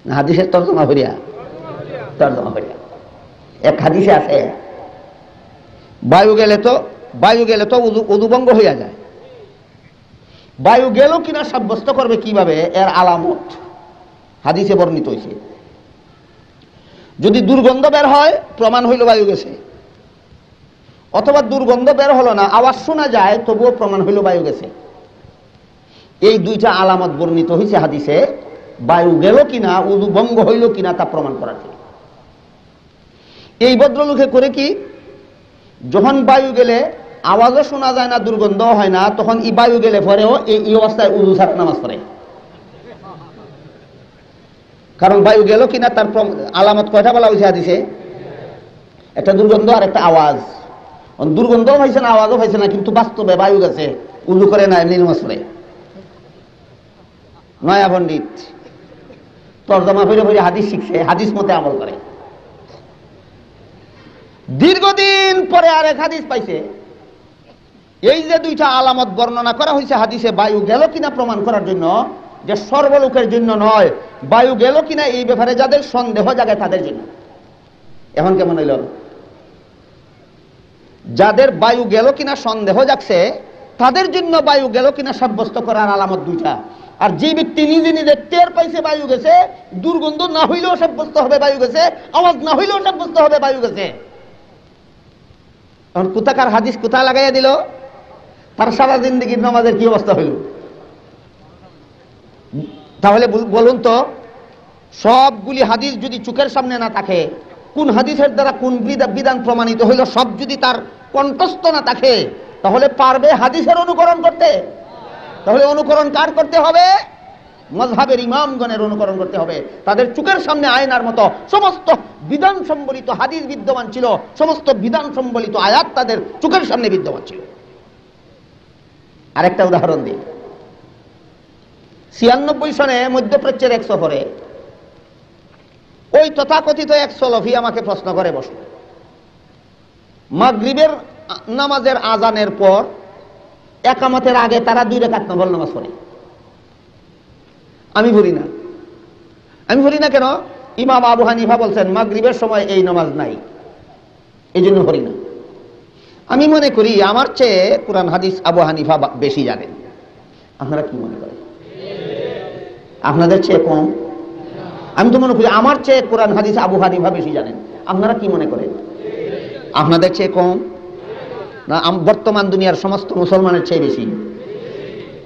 না হাদিসের তর্জমা করিয়া? তর্জমা করিয়া। এক হাদিসে আছে, বায়ু গেলে তো উদুভঙ্গ হইয়া যায়। বায়ু গেল কিনা সাব্যস্ত করবে কিভাবে? এর আলামত হাদিসে বর্ণিত হয়েছে। যদি দুর্গন্ধ বের হয়, প্রমাণ হইল বায়ু গেছে। অথবা দুর্গন্ধ বের হলো না, আওয়াজ শোনা যায়, তবুও প্রমাণ হইল বায়ু গেছে। এই দুইটা আলামত বর্ণিত হয়েছে হাদিসে, বায়ু গেল কিনা, উযু ভঙ্গ হইল কিনা তা প্রমাণ করার জন্য। এই ভদ্রলোকে করে কি, যখন বায়ু গেলে আওয়াজও শোনা যায় না, দুর্গন্ধও হয় না, তখন এই বায়ু গেলে পরেও এই অবস্থায় উযু ছাড়া নামাজ পড়ে। কারণ বায়ু গেল কিনা তার আলামত কয়টা বলা হয়েছে হাদিসে? একটা দুর্গন্ধ আর একটা আওয়াজ। দুর্গন্ধও হয়েছে না, আওয়াজও হয়েছে না, কিন্তু বাস্তবে বায়ু গেছে, উযু করে না, এমনি নামাজ পড়ে। নয়া পণ্ডিত তর্জমা ফিরে ফিরে হাদিস শিখছে, হাদিস মতে আমল করে। দীর্ঘদিন পরে আরেক হাদিস পাইছে, এই যে দুইটা আলামত বর্ণনা করা হয়েছে হাদিসে, বায়ু গেল কিনা প্রমাণ করার জন্য, যে সর্বলোকের জন্য নয়, বায়ু গেল কিনা এই ব্যাপারে যাদের সন্দেহ জাগে তাদের জন্য। এখন কেমন হইল? যাদের বায়ু গেল কিনা সন্দেহ জাগছে, তাদের জন্য বায়ু গেল কিনা সাব্যস্ত করার আলামত দুইটা। আর যে ব্যক্তি নিজে নিজে টের পাইছে বায়ু গেছে, দুর্গন্ধ না হইলেও সাব্যস্ত হবে বায়ু গেছে, আওয়াজ না হইলেও সাব্যস্ত হবে বায়ু গেছে। তখন কোথাকার হাদিস কোথায় লাগাইয়া দিল? তার সারা জিন্দেগির নামাজের কি অবস্থা হইল? তাহলে বলুন তো, সবগুলি হাদিস যদি চোখের সামনে না থাকে, কোন হাদিসের দ্বারা কোন বিধান প্রমাণিত হইল সব যদি তার কণ্ঠস্থ না থাকে, তাহলে পারবে হাদিসের অনুকরণ করতে? তাহলে অনুকরণ কার করতে হবে? মযহাবের ইমামগণের অনুকরণ করতে হবে। তাদের চোখের সামনে আয়নার মতো সমস্ত বিধান সম্বলিত হাদিস বিদ্যমান ছিল, সমস্ত বিধান সম্বলিত আয়াত তাদের চোখের সামনে বিদ্যমান ছিল। আরেকটা উদাহরণ দিই। 96 সনে মধ্যপ্রাচ্যের এক সফরে ওই তথাকথিত এক সলফি আমাকে প্রশ্ন করে বসল, মাগরিবের নামাজের আজানের পর একামতের আগে তারা 2 রাকাত নফল নামাজ পড়ে, আমি পড়ি না। আমি পড়ি না কেন? ইমাম আবু হানিফা বলছেন মাগরিবের সময় এই নামাজ নাই, এই জন্য পড়ি না। আমি মনে করি আমার চেয়ে কোরআন হাদিস আবু হানিফা বেশি জানেন। আপনারা কি মনে করেন? আপনাদের চেয়ে কম? আমি তো মনে করি আমার চেয়ে কোরআন হাদিস আবু হানিফা বেশি জানেন। আপনারা কি মনে করেন? আপনাদের চেয়ে কম না বর্তমান দুনিয়ার সমস্ত মুসলমানের চেয়ে বেশি?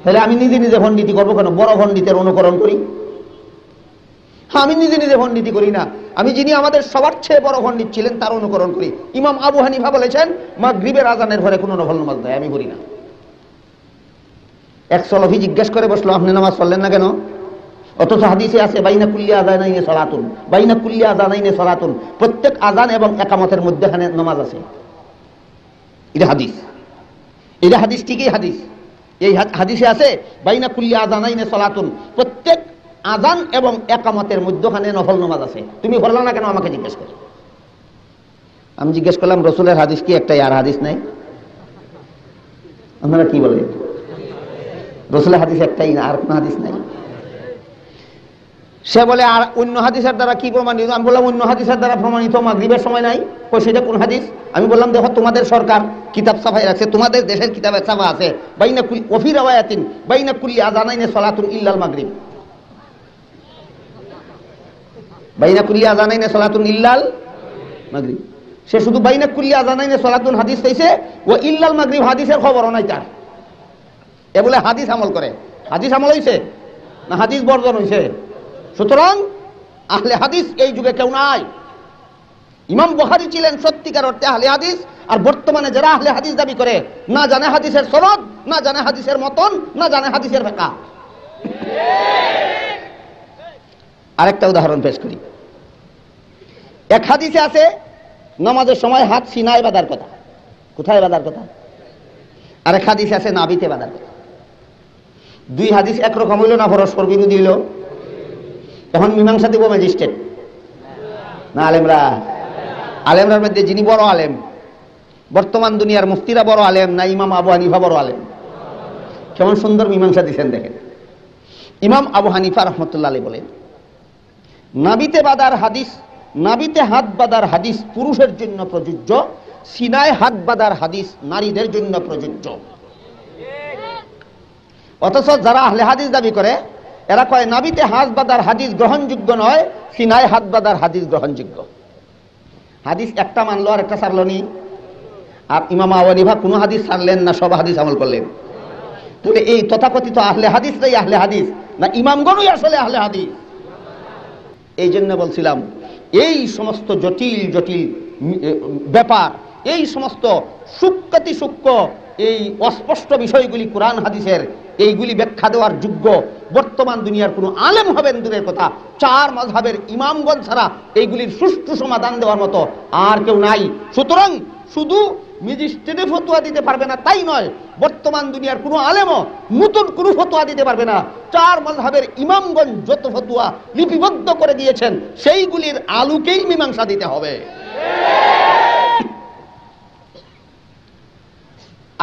তাহলে আমি নিজে নিজে পণ্ডিতি করবো কেন? বড় পণ্ডিতের অনুকরণ করি। হ্যাঁ, আমি নিজে নিজে পণ্ডিতি করি না, আমি যিনি আমাদের সবার চেয়ে বড় পণ্ডিত ছিলেন তার অনুকরণ করি। ইমাম আবু হানিফা বলেছেন মাগরিবের আজানের পরে কোনো নফল নামাজ দেয়, আমি পড়ি না। এক সলফি জিজ্ঞেস করে বসলো, আপনি নামাজ পড়লেন না কেন? অথচ হাদিসে আছে বাইনা কুল্লি আযানাইনে সালাতুন, বাইনা কুল্লি আযানাইনে সালাতুন, প্রত্যেক আযান এবং একামতের মধ্যখানে নামাজ আছে। এটা হাদিস, এটা হাদিস, ঠিকই হাদিস। এই হাদিসে আছে বাইনা কুল্লি আযানাইনে সালাতুন, প্রত্যেক আযান এবং একামতের মধ্যখানে নফল নামাজ আছে। তুমি পড়লা না কেন আমাকে জিজ্ঞেস করো। আমি জিজ্ঞেস করলাম রাসূলের হাদিস কি একটাই, আর হাদিস নাই? আপনারা কি বলেন? রাসূলের হাদিস একটাই না, আর কোনো হাদিস নাই? সে বলে আর অন্য হাদিসের দ্বারা কি প্রমাণিত? আমি বললাম অন্য হাদিসের দ্বারা প্রমাণিত মাগরিবের সময় নাই। সেটা কোন হাদিস? আমি বললাম দেখো তোমাদের সরকার কিতাব ছাপাই রাখছে, তোমাদের দেশের কিতাবে ছাপা আছে বাইনা কুল্লি ওফি রাওয়ায়াতিন বাইনা কুল্লি আযানাইনে সালাতুন ইল্লাল মাগরিব, বাইনা কুল্লি আযানাইনে সালাতুন ইল্লাল মাগরিব। সে শুধু বাইনা কুল্লি আযানাইনে সালাতুন হাদিস চাইছে, ও ইল্লাল মাগরিব হাদিসের খবরও নাই তার। এ বলে হাদিস আমল করে। হাদিস আমল হইছে না হাদিস বর্জন হইছে? সুতরাং আহলে হাদিস এই যুগে কেউ নাই। ইমাম বুখারী ছিলেন সত্যিকার অর্থে আহলে হাদিস, আর বর্তমানে যারা আহলে হাদিস দাবি করে না জানে হাদিসের সনদ, না জানে হাদিসের মতন, না জানে হাদিসের ব্যাখ্যা। আরেকটা উদাহরণ পেশ করি। এক হাদিসে আছে নামাজের সময় হাত সিনায় বাঁধার কথা। কোথায় বাঁধার কথা? আর এক হাদিসে আছে নাভিতে বাঁধার কথা। 2 হাদিস একরকম হইল না পরস্পর বিরোধী হইল? এখন মীমাংসা দিব ম্যাজিস্ট্রেট না আলেমরা? আলেমরার মধ্যে যিনি বড় আলেম, বর্তমান দুনিয়ার মুফতিরা বড় আলেম না ইমাম আবু হানিফা বড় আলেম? কেমন সুন্দর মীমাংসা দিচ্ছেন দেখেন। ইমাম আবু হানিফা রাহমাতুল্লাহ আলাইহি বলেন নাবিতে বাঁধার হাদিস, নাবিতে হাত বাঁধার হাদিস পুরুষের জন্য প্রযোজ্য, সিনায় হাত বাঁধার হাদিস নারীদের জন্য প্রযোজ্য। অথচ যারা আহলে হাদিস দাবি করে এরা কয় নাবিতে হাত বাঁধার হাদিস গ্রহণযোগ্য নয়, সিনায় হাত বাঁধার হাদিস গ্রহণযোগ্য। হাদিস একটা মানলো আর একটা ছাড়লো নি। আর ইমাম আবু হানিফা কোনো হাদিস ছাড়লেন না, সব হাদিস আমল করলেন। তাহলে এই তথাকথিত আহলে হাদিসরাই আহলে হাদিস না ইমামগণই আসলে আহলে হাদিস? এই জন্য বলছিলাম এই সমস্ত জটিল জটিল ব্যাপার, এই সমস্ত সূক্ষ্মাতি সূক্ষ্ম এই অস্পষ্ট বিষয়গুলি কোরআন হাদিসের, এইগুলি ব্যাখ্যা দেওয়ার যোগ্য বর্তমান দুনিয়ার কোনো আলেম হবেন দূরের কথা, 4 মাযহাবের ইমামগণ ছাড়া এইগুলির সুষ্ঠু সমাধান দেওয়ার মতো আর কেউ নাই। সুতরাং শুধু ম্যাজিস্ট্রেটে ফতোয়া দিতে পারবে না তাই নয়, বর্তমান দুনিয়ার কোনো আলেমও নতুন কোনো ফতোয়া দিতে পারবে না। 4 মাযহাবের ইমামগণ যত ফতোয়া লিপিবদ্ধ করে দিয়েছেন সেইগুলির আলোকেই মীমাংসা দিতে হবে।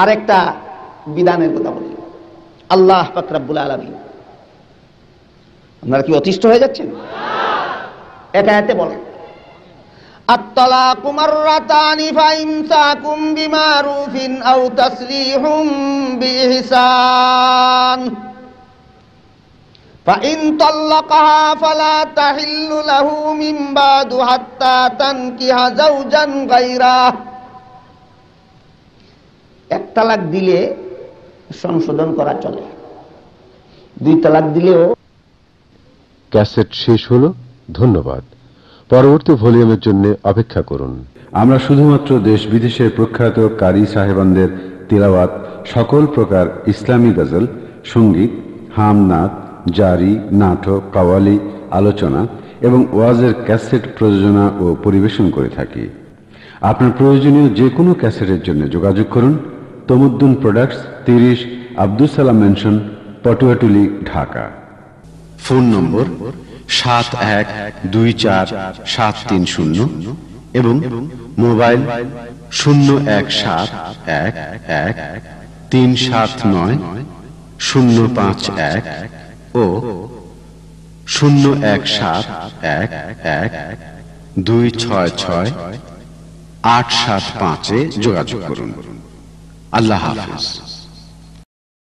আরেকটা বিধানের কথা বলি। আল্লাহ পাক রব্বুল আলামিন, আপনারা কি অতিষ্ঠ হয়ে যাচ্ছেন? এক আয়াতে বলেন আত-তালাকু মাররাতানি ফাইমসাকুম বিমারুফিন আও তাসরিহুম বিইহসান ফাইন তাল্লাকাহা ফালা তাহিল্লু লাহু মিন বাদু হাত্তা তানকিহা যাওজান গায়রা। এক তালাক দিলে সংশোধন করা চলে, 2 তালাক দিলেও। ক্যাসেট শেষ হলো। ধন্যবাদ। পরবর্তী ভলিউমের জন্য অপেক্ষা করুন। আমরা শুধুমাত্র দেশ বিদেশের প্রখ্যাত কারি সাহেবানদের তিলাওয়াত, সকল প্রকার ইসলামী গজল, সঙ্গীত, হামনাত, জারি, নাটক, কাওয়ালি, আলোচনা এবং ওয়াজের ক্যাসেট প্রযোজনা ও পরিবেশন করে থাকি। আপনার প্রয়োজনীয় যে কোনো ক্যাসেটের জন্য যোগাযোগ করুন Tamaddun products, 30 Abdul Salam mention, পটুয়াটুলি, Dhaka. Phone নম্বর 71247330 এবং মোবাইল 0171137905 ও 01711266-875 যোগাযোগ করুন। আল্লাহ হাফেজ।